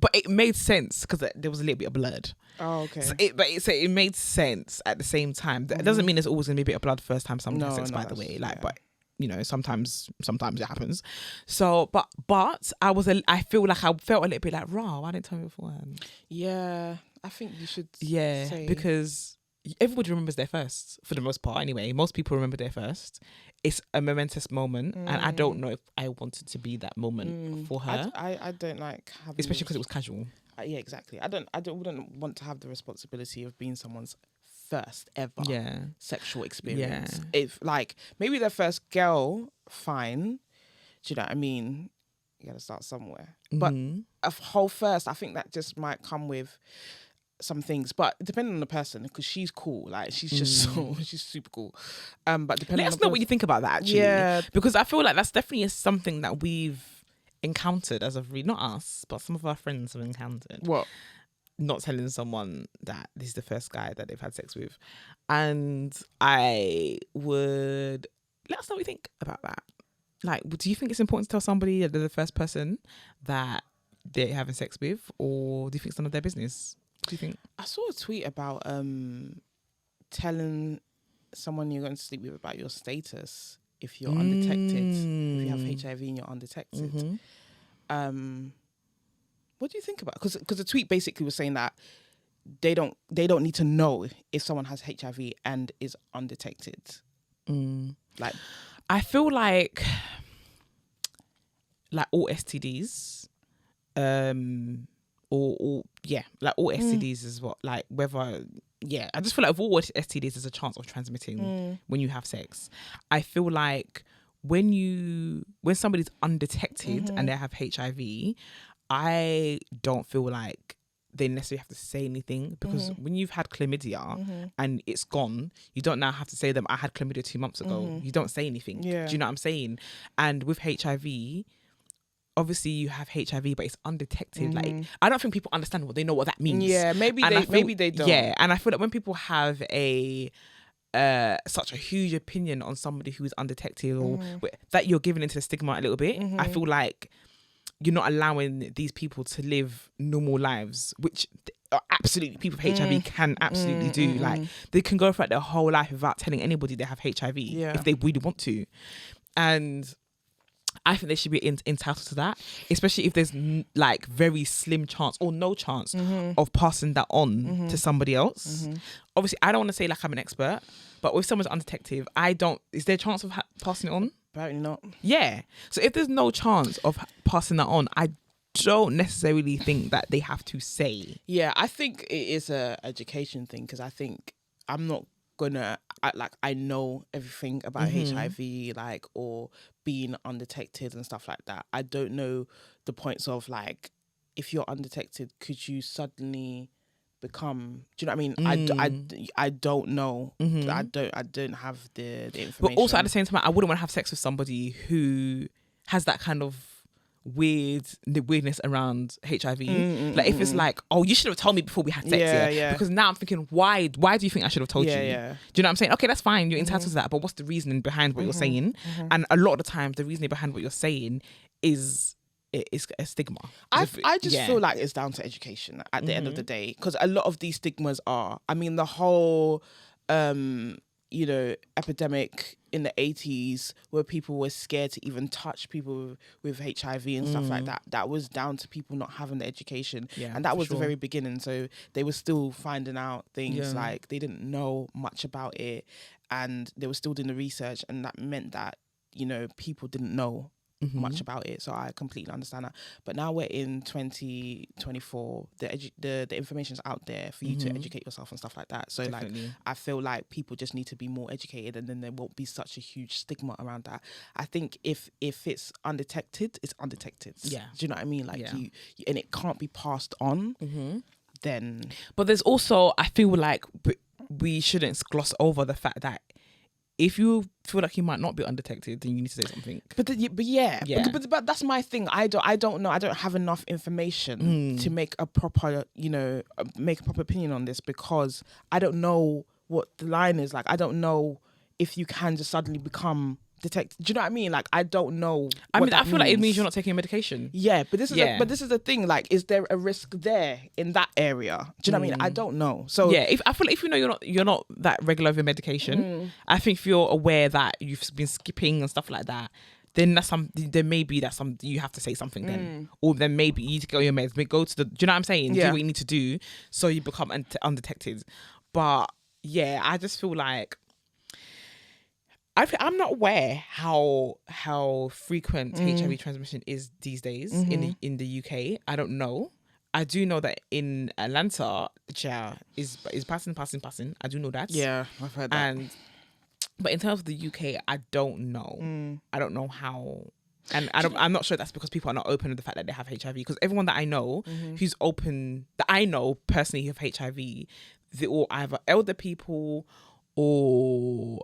but it made sense because there was a little bit of blood. Oh, okay. So it made sense at the same time. That doesn't mean there's always gonna be a bit of blood first time someone has sex, by the way. But you know, sometimes it happens. So, but I feel like I felt a little bit like, raw. Why didn't tell me beforehand? Yeah, I think you should. Yeah, because everybody remembers their first for the most part. Anyway, most people remember their first. It's a momentous moment, and I don't know if I wanted to be that moment for her. I don't like having, especially because it was casual. Yeah, exactly. I wouldn't want to have the responsibility of being someone's first ever sexual experience. Yeah. If like maybe their first girl, fine. Do you know what I mean? You gotta start somewhere. But a whole first, I think that just might come with some things, but depending on the person, because she's cool, like she's just she's super cool. But depending, let us know what you think about that. Actually, because I feel like that's definitely something that we've encountered as of not us, but some of our friends have encountered. What? Not telling someone that this is the first guy that they've had sex with, and I would let us know what you think about that. Like, do you think it's important to tell somebody that they're the first person that they're having sex with, or do you think it's none of their business? Do you think? I saw a tweet about telling someone you're going to sleep with about your status if you're undetected, if you have HIV and you're undetected. What do you think about? Because the tweet basically was saying that they don't need to know if someone has HIV and is undetected. Like, I feel like all STDs, or like all STDs is what, like whether I just feel like with all STDs there's a chance of transmitting when you have sex. I feel like when somebody's undetected and they have HIV, I don't feel like they necessarily have to say anything, because when you've had chlamydia and it's gone, you don't now have to say to them, I had chlamydia 2 months ago. You don't say anything. Do you know what I'm saying? And with HIV, obviously you have HIV, but it's undetected. Like, I don't think people understand what they know what that means. Yeah, maybe they don't. Yeah, and I feel like when people have such a huge opinion on somebody who is undetected, or that you're giving into the stigma a little bit, I feel like you're not allowing these people to live normal lives, which absolutely people with HIV can absolutely do. Like, they can go throughout their whole life without telling anybody they have HIV if they really want to. And I think they should be entitled to that, especially if there's like very slim chance or no chance of passing that on to somebody else. Obviously, I don't want to say like I'm an expert, but if someone's undetected, is there a chance of passing it on? Apparently not. Yeah. So if there's no chance of passing that on, I don't necessarily think that they have to say. Yeah, I think it is a education thing, because I think I I know everything about HIV, like, or being undetected and stuff like that. I don't know the points of like, if you're undetected, could you suddenly become? Do you know what I mean? I don't know. I don't have the information. But also at the same time, I wouldn't want to have sex with somebody who has that kind of weirdness around HIV. Like if it's like, oh, you should have told me before we had sex, because now I'm thinking, why do you think I should have told you? Do you know what I'm saying? Okay, that's fine, you're entitled to that, but what's the reasoning behind what you're saying? And a lot of the time the reasoning behind what you're saying is a stigma. I just feel like it's down to education at the end of the day, because a lot of these stigmas are, I mean, the whole epidemic in the 80s where people were scared to even touch people with HIV and stuff like that. That was down to people not having the education. And that was the very beginning. So they were still finding out things, like they didn't know much about it, and they were still doing the research, and that meant that, people didn't know much about it. So I completely understand that. But now we're in 2024, the information's out there for you to educate yourself and stuff like that. So Definitely. Like I feel like people just need to be more educated, and then there won't be such a huge stigma around that. I think if it's undetected, it's undetected. Do you know what I mean? Like you and it can't be passed on. Then but there's also, I feel like we shouldn't gloss over the fact that if you feel like you might not be undetected, then you need to say something. But that's my thing. I don't know. I don't have enough information to make a proper, opinion on this, because I don't know what the line is. Like, I don't know if you can just suddenly become detected. Do you know what I mean? Like, I don't know. I feel like it means you're not taking medication. Yeah, but this is the thing. Like, is there a risk there in that area? Do you know what I mean? I don't know. So I feel like if you're not that regular with your medication, I think if you're aware that you've been skipping and stuff like that, then you have to say something then, or then maybe you need to go on your meds, go to the. Do you know what I'm saying? Do what you need to do so you become undetected. But I just feel like. I'm not aware how frequent HIV transmission is these days in the UK. I don't know. I do know that in Atlanta, is passing. I do know that. Yeah, I've heard that. But in terms of the UK, I don't know. I don't know how. And I'm not sure that's because people are not open to the fact that they have HIV. Because everyone that I know who's open, that I know personally who have HIV, they're all either elder people or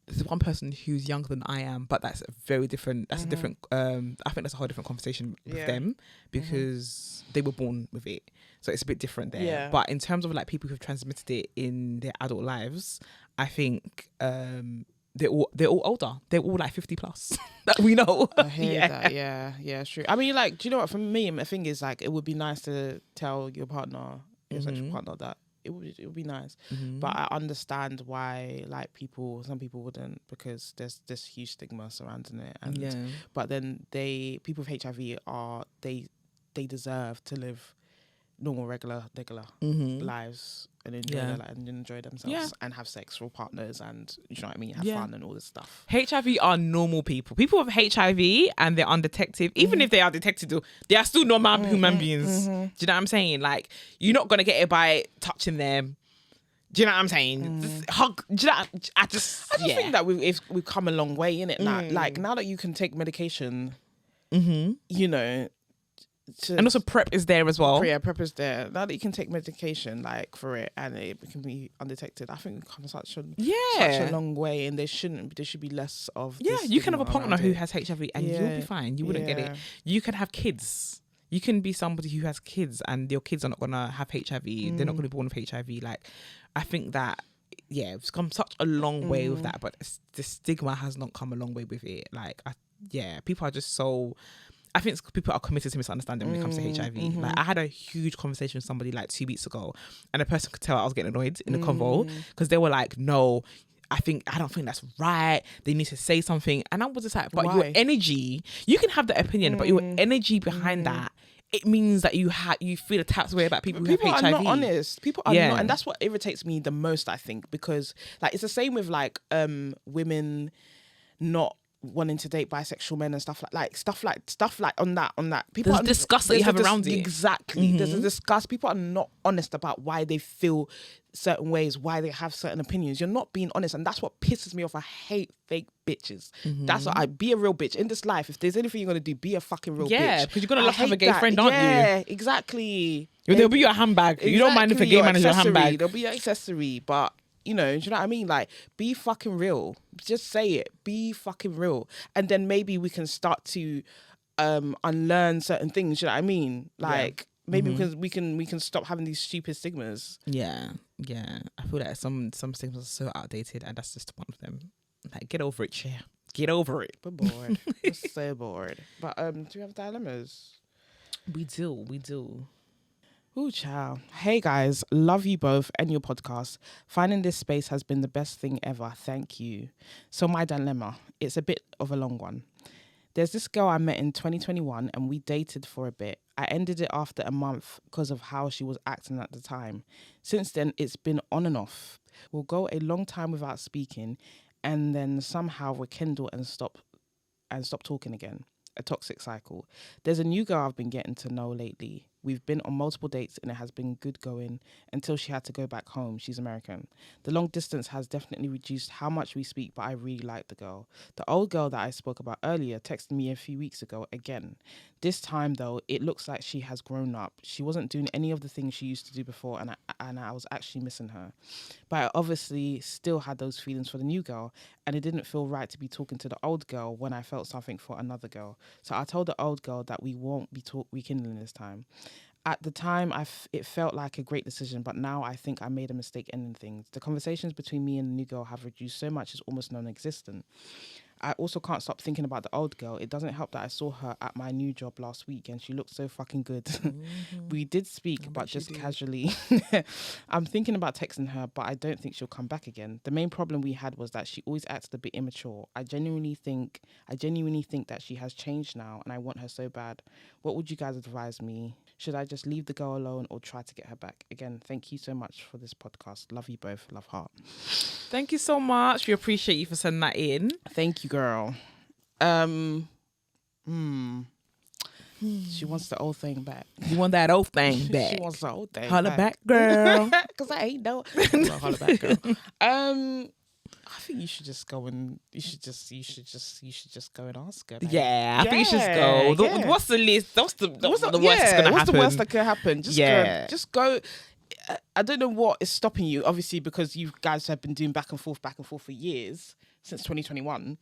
there's one person who's younger than I am, but that's very different. That's a different. I think that's a whole different conversation with them, because they were born with it, so it's a bit different there. Yeah. But in terms of like people who've transmitted it in their adult lives, I think they're all older. They're all like 50 plus that we know. I hear that. Yeah, it's true. I mean, like, do you know what? For me, the thing is, like, it would be nice to tell your partner, your sexual partner, that it would be nice. But I understand why, like, some people wouldn't, because there's this huge stigma surrounding it. And but then people with HIV they deserve to live normal, regular lives and enjoy their life and enjoy themselves and have sexual partners, and you know what I mean, have fun and all this stuff. HIV are normal people. People with HIV and they're undetected, even if they are detected, they are still normal human beings. Do you know what I'm saying? Like, you're not gonna get it by touching them. Do you know what I'm saying? Just hug. Do you know? I just think that we've come a long way in it now. Like, now that you can take medication, you know. And also PrEP is there as well. Yeah, PrEP is there. Now that you can take medication like for it and it can be undetected, I think we've come such a long way, and there should be less of this. You can have a partner who has HIV and you'll be fine. You wouldn't get it. You can have kids. You can be somebody who has kids and your kids are not gonna have HIV. They're not gonna be born with HIV. Like, I think that it's come such a long way with that, but the stigma has not come a long way with it. Like, people are just so. I think people are committed to misunderstanding when it comes to HIV. Like, I had a huge conversation with somebody like 2 weeks ago, and a person could tell I was getting annoyed in the convo, because they were like, "No, I don't think that's right. They need to say something." And I was just like, "But your energy, you can have the opinion, but your energy behind that, it means that you feel a type of way about people who have HIV." People are not honest. People are not, and that's what irritates me the most, I think, because like it's the same with like women not wanting to date bisexual men and stuff like on that. People There's disgust that you have around it. Exactly. There's a disgust. People are not honest about why they feel certain ways, why they have certain opinions. You're not being honest, and that's what pisses me off. I hate fake bitches. That's what be a real bitch in this life. If there's anything you're gonna do, be a fucking real bitch. Yeah, because you're gonna have a gay friend, aren't you? Yeah, exactly. They'll be your handbag. You don't mind if a gay man is your handbag. They'll be your accessory, but do you know what I mean? Like, be fucking real. Just say it. Be fucking real. And then maybe we can start to unlearn certain things. You know what I mean? Like, maybe we can stop having these stupid stigmas. Yeah. I feel like some stigmas are so outdated, and that's just one of them. Like, get over it, Cher. Get over it. We're bored. We're so bored. But do we have dilemmas? We do. Ooh, child. Hey guys, love you both and your podcast. Finding this space has been the best thing ever. Thank you. So my dilemma, it's a bit of a long one. There's this girl I met in 2021 and we dated for a bit. I ended it after a month because of how she was acting at the time. Since then, it's been on and off. We'll go a long time without speaking and then somehow rekindle and stop talking again. A toxic cycle. There's a new girl I've been getting to know lately. We've been on multiple dates and it has been good going until she had to go back home. She's American. The long distance has definitely reduced how much we speak, but I really like the girl. The old girl that I spoke about earlier texted me a few weeks ago again. This time though, it looks like she has grown up. She wasn't doing any of the things she used to do before and I was actually missing her. But I obviously still had those feelings for the new girl and it didn't feel right to be talking to the old girl when I felt something for another girl. So I told the old girl that we won't be rekindling this time. At the time, it felt like a great decision, but now I think I made a mistake ending things. The conversations between me and the new girl have reduced so much it's almost non-existent. I also can't stop thinking about the old girl. It doesn't help that I saw her at my new job last week and she looked so fucking good. We did speak, but just casually. I'm thinking about texting her, but I don't think she'll come back again. The main problem we had was that she always acted a bit immature. I genuinely think that she has changed now and I want her so bad. What would you guys advise me? Should I just leave the girl alone or try to get her back? Again, thank you so much for this podcast. Love you both. Love, heart. Thank you so much. We appreciate you for sending that in. Thank you, girl. She wants the old thing back. You want that old thing back? She wants the old thing Holla back, girl. Because I ain't no. Holla back, girl. I think you should just go and you should just go and ask her. Like, yeah, I think you should just go. Yeah. What's the list? What's the worst that's gonna happen? What's the worst that could happen? Just go. I don't know what is stopping you, obviously, because you guys have been doing back and forth for years since 2021.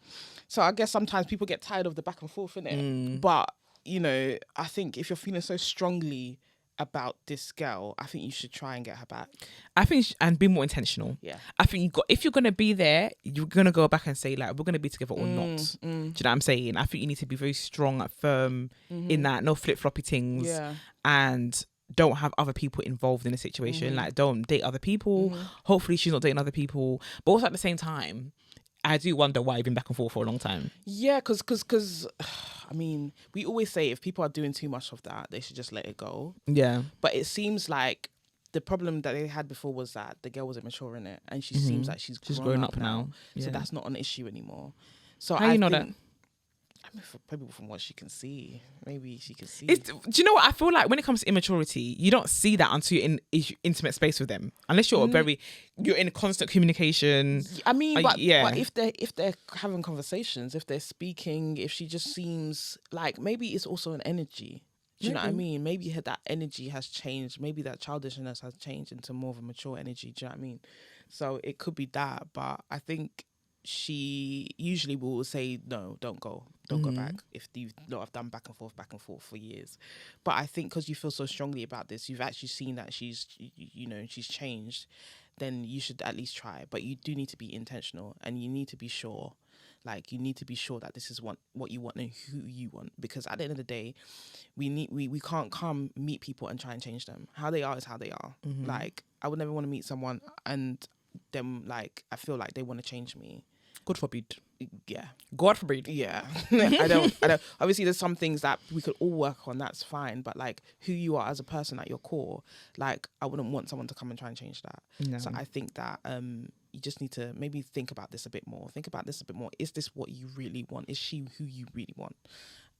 So I guess sometimes people get tired of the back and forth, innit? But you know, I think if you're feeling so strongly about this girl, I think you should try and get her back. I think and be more intentional. Yeah. I think if you're gonna be there, you're gonna go back and say like we're gonna be together or not. Do you know what I'm saying? I think you need to be very strong, firm in that. No flip floppy things. Yeah. And don't have other people involved in the situation. Like don't date other people. Hopefully she's not dating other people. But also at the same time, I do wonder why you've been back and forth for a long time. Yeah, because I mean, we always say if people are doing too much of that, they should just let it go. Yeah. But it seems like the problem that they had before was that the girl wasn't mature in it, and she seems like she's grown up now. Yeah. So that's not an issue anymore. So how you know that? I mean, probably from what she can see. Maybe she can see. Do you know what? I feel like when it comes to immaturity, you don't see that until you're in intimate space with them. Unless you're you're in constant communication. I mean, but if they're having conversations, if they're speaking, if she just seems like maybe it's also an energy. Do you know what I mean? Maybe that energy has changed. Maybe that childishness has changed into more of a mature energy. Do you know what I mean? So it could be that, but I think she usually will say no, don't go back if you know I've done back and forth for years. But I think because you feel so strongly about this, you've actually seen that she's changed, then you should at least try. But you do need to be intentional and you need to be sure. Like you need to be sure that this is what you want and who you want, because at the end of the day, we can't come meet people and try and change them. How they are is how they are. Like I would never want to meet someone and them like I feel like they want to change me. God forbid. Yeah. God forbid. Yeah. I don't. Obviously, there's some things that we could all work on. That's fine. But like who you are as a person at your core, like I wouldn't want someone to come and try and change that. No. So I think that you just need to maybe think about this a bit more. Is this what you really want? Is she who you really want?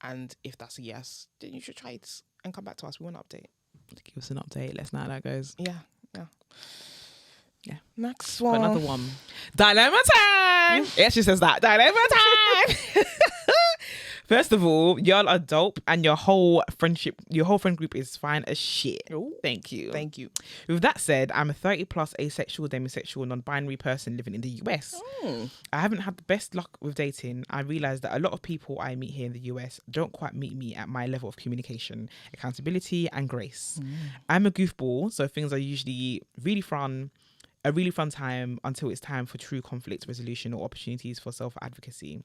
And if that's a yes, then you should try it and come back to us. We want an update. Give us an update. Let's know how that goes. Yeah. Yeah. Next Got one. another one. Dilemma time. Yeah, she says that. Dilemma time. First of all, y'all are dope, and your whole friend group is fine as shit. Ooh, thank you. With that said, I'm a 30 plus asexual, demisexual, non-binary person living in the US. I haven't had the best luck with dating. I realised that a lot of people I meet here in the US don't quite meet me at my level of communication, accountability, and grace. I'm a goofball, so things are usually a really fun time until it's time for true conflict resolution or opportunities for self-advocacy.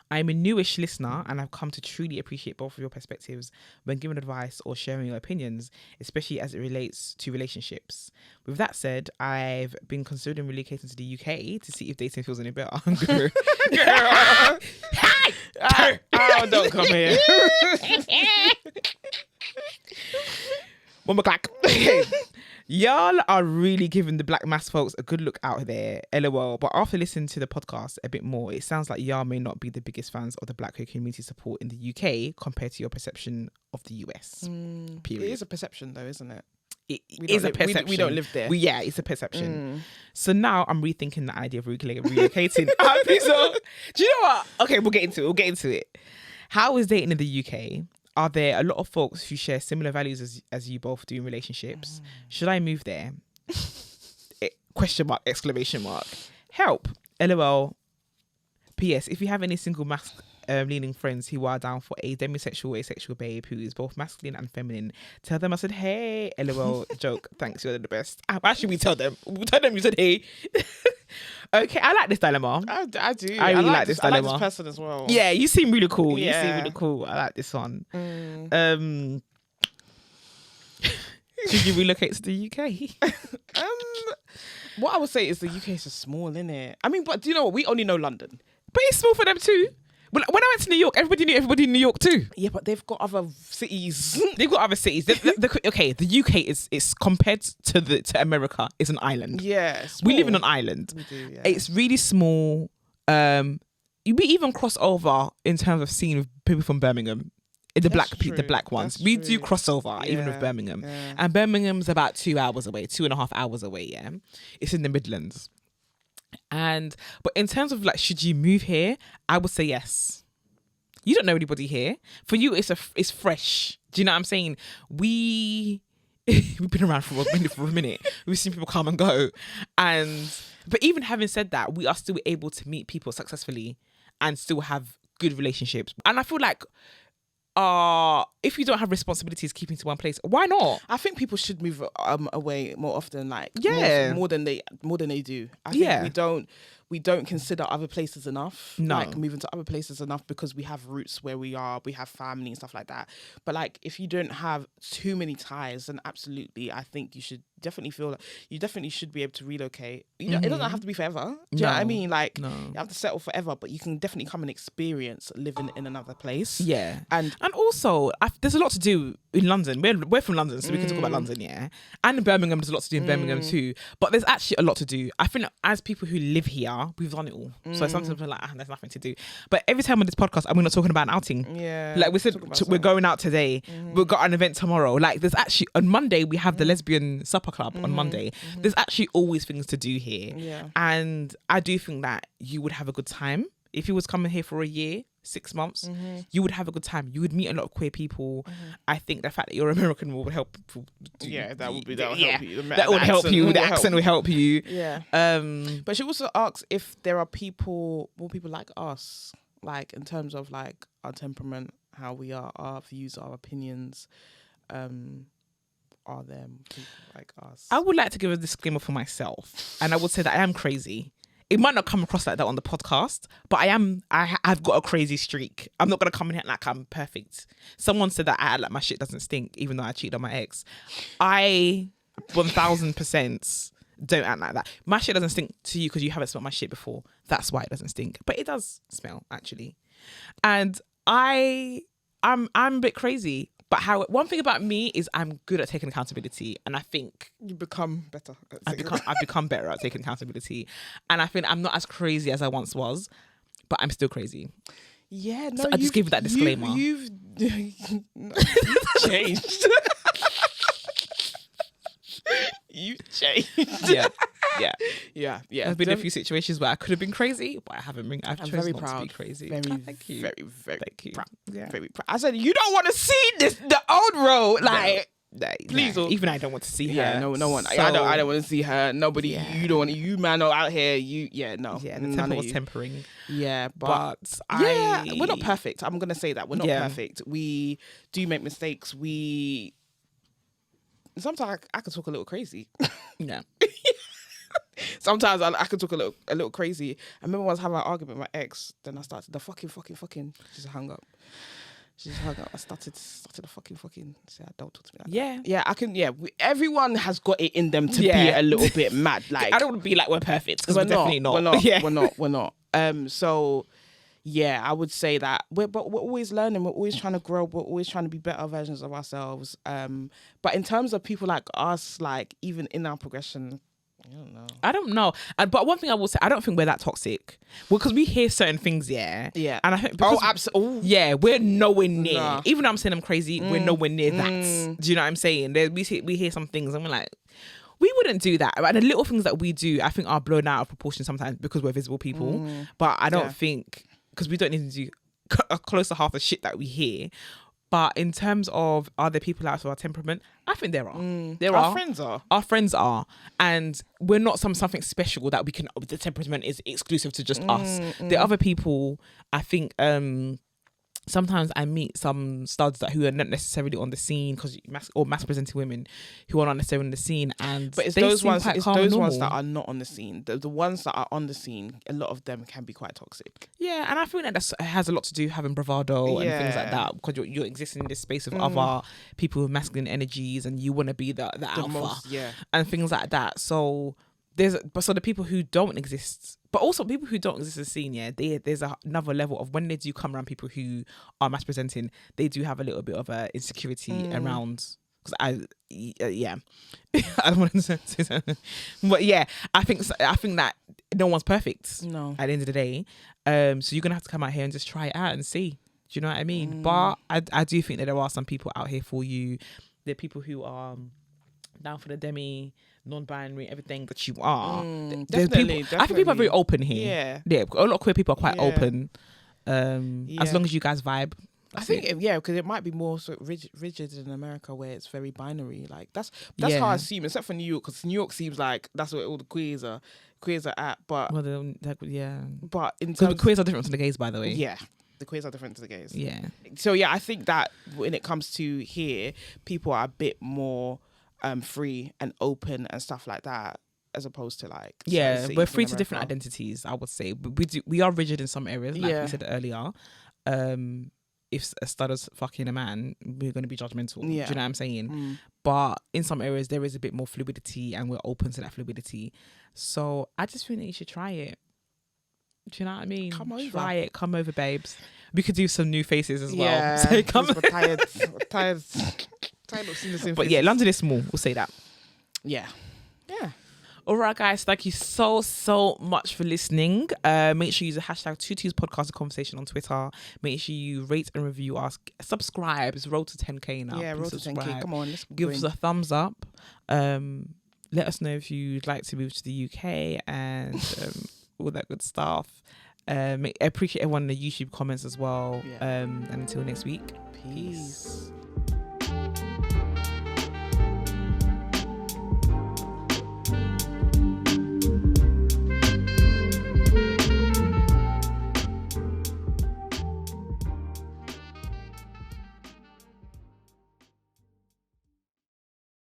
I'm a newish listener, and I've come to truly appreciate both of your perspectives when giving advice or sharing your opinions, especially as it relates to relationships. With that said, I've been considering relocating to the UK to see if dating feels any better. Girl. Hi! Don't come here. One more clack. Y'all are really giving the black mass folks a good look out there, LOL. But after listening to the podcast a bit more, it sounds like y'all may not be the biggest fans of the black queer community support in the UK compared to your perception of the US. Period. It is a perception though, isn't it? It is a perception. We don't live there. Yeah, it's a perception. So now I'm rethinking the idea of relocating. Do you know what? Okay, we'll get into it. How is dating in the UK? Are there a lot of folks who share similar values as you both do in relationships? Should I move there? Question mark, exclamation mark. Help. LOL. PS, if you have any single leaning friends who are down for a demisexual, asexual babe who is both masculine and feminine, tell them I said, hey, LOL, joke. Thanks, you're the best. Why should we tell them? We'll tell them you said, hey. Okay, I like this dilemma. I do. I really like this dilemma. I like this person as well. Yeah, you seem really cool. Yeah. You seem really cool. I like this one. Should you relocate to the UK? What I would say is the UK is just small, innit? I mean, but do you know what? We only know London. But it's small for them too. When I went to New York, everybody knew everybody in New York too. Yeah, but they've got other cities. They've got other cities. Okay, the UK is compared to America is an island. Yeah, we live in an island. We do, yeah. It's really small. We even cross over in terms of seeing people from Birmingham. The black ones. That's we true. do crossover even with Birmingham. Yeah. And Birmingham's about 2.5 hours away, yeah. It's in the Midlands. But in terms of like, should you move here? I would say yes. You don't know anybody here. For you, it's fresh. Do you know what I'm saying? We've been around for a minute. We've seen people come and go. But even having said that, we are still able to meet people successfully and still have good relationships. And I feel like if you don't have responsibilities keeping to one place, why not? I think people should move away more often, like more than they do. I think we don't consider other places enough. No. Like moving to other places enough because we have roots where we are, we have family and stuff like that. But like if you don't have too many ties, then absolutely I think you should definitely feel like you definitely should be able to relocate. You know, it doesn't have to be forever. Do you know what I mean? Like you have to settle forever, but you can definitely come and experience living in another place. Yeah. And also there's a lot to do in London. We're from London, so we can talk about London, yeah. And in Birmingham, there's a lot to do in Birmingham too. But there's actually a lot to do. I think as people who live here, we've done it all. So sometimes we're like, there's nothing to do. But every time on this podcast, we're not talking about an outing. Yeah. Like we said, we're going out today. We've got an event tomorrow. Like there's actually, on Monday, we have the lesbian supper club on Monday. There's actually always things to do here. Yeah. And I do think that you would have a good time. If you was coming here for a year, 6 months, you would have a good time. You would meet a lot of queer people. I think the fact that you're American will help. That would help you. That would help you. The accent will help you. Yeah. But she also asks if there are more people like us, like in terms of like our temperament, how we are, our views, our opinions. Are there people like us? I would like to give a disclaimer for myself, and I would say that I am crazy. It might not come across like that on the podcast, but I've got a crazy streak. I'm not going to come in here like I'm perfect. Someone said that I act like my shit doesn't stink, even though I cheated on my ex. I 1000% don't act like that. My shit doesn't stink to you because you haven't smelled my shit before. That's why it doesn't stink. But it does smell, actually. And I'm a bit crazy. But one thing about me is I'm good at taking accountability, and I think You become better. I've become better at taking accountability, and I think I'm not as crazy as I once was, but I'm still crazy. Yeah, no, So I just give you that disclaimer. You've changed. You've changed. Yeah. Yeah. There's been a few situations where I could have been crazy, but I haven't been. I'm very very not proud. to be crazy. Thank you. Very Thank you. proud. Yeah. Very proud. I said, you don't want to see the old road. Like, please. Even I don't want to see yeah, her. no one. So, I don't want to see her. Nobody. Yeah. You don't want. You man are out here. No. Yeah, the none temper of was you. tempering. Yeah, But we're not perfect. I'm gonna say that we're not Yeah. perfect. We do make mistakes. Sometimes I can talk a little crazy. Yeah. Sometimes I can talk a little crazy. I remember I was having an argument with my ex. Then I started the fucking. She just hung up. I started the fucking. Say, don't talk to me like that. Yeah, I can. Yeah, everyone has got it in them to be a little bit mad. Like, I don't want to be like we're perfect because we're definitely not. We're not. Yeah. We're not. So, yeah, I would say that we're always learning. We're always trying to grow. We're always trying to be better versions of ourselves. But in terms of people like us, like even in our progression, I don't know. But one thing I will say, I don't think we're that toxic. Well, because we hear certain things, Yeah. And I think because, absolutely. Yeah, we're nowhere near. Nah. Even though I'm saying I'm crazy, we're nowhere near that. Do you know what I'm saying? We hear some things and we're like, we wouldn't do that. And the little things that we do, I think, are blown out of proportion sometimes because we're visible people. But I don't think, because we don't need to do close to half the shit that we hear. But in terms of, are there people out of our temperament? I think there are. Our friends are. Our friends are. And we're not something special that we can, the temperament is exclusive to just us. The other people, I think, sometimes I meet some studs who are not necessarily on the scene or mass presenting women who are not necessarily on the scene, but it's those ones. It's those ones that are not on the scene. The ones that are on the scene, a lot of them can be quite toxic. Yeah, and I feel like that has a lot to do having bravado and things like that, because you're existing in this space of other people with masculine energies, and you want to be the alpha, and things like that. So the people who don't exist, but also people who don't exist in the scene, there's another level of when they do come around people who are mass presenting, they do have a little bit of a insecurity around. Because I don't want to say something, but yeah, I think that no one's perfect. No, at the end of the day, so you're gonna have to come out here and just try it out and see. Do you know what I mean? But I do think that there are some people out here for you. There are people who are down for the demi, non-binary, everything that you are. Definitely. I think people are very open here. Yeah. A lot of queer people are quite open. As long as you guys vibe. I think because it might be more sort of rigid in America where it's very binary. Like that's how I assume, except for New York, because New York seems like that's where all the queers are at. But but in terms, the queers are different from the gays, by the way. Yeah. The queers are different to the gays. Yeah. So yeah, I think that when it comes to here, people are a bit more free and open and stuff like that, as opposed to like we're free to different identities. I would say we are rigid in some areas, like we said earlier. If a stud is fucking a man, we're going to be judgmental. Do you know what I'm saying? But in some areas there is a bit more fluidity, and we're open to that fluidity. So I just think that you should try it. Do you know what I mean? Try it. Come over, babes. We could do some new faces as well. Yeah, so come. We're tired of seeing the same But faces. yeah, London is small. We'll say that. Yeah. All right, guys. Thank you so much for listening. Make sure you use the hashtag #TwoTwos podcast conversation on Twitter. Make sure you rate and review us. Subscribe. It's road to 10K now. Yeah, road to 10K. Come on, let's give us a thumbs up. Let us know if you'd like to move to the UK and all that good stuff. I appreciate everyone in the YouTube comments as well. And until next week, peace.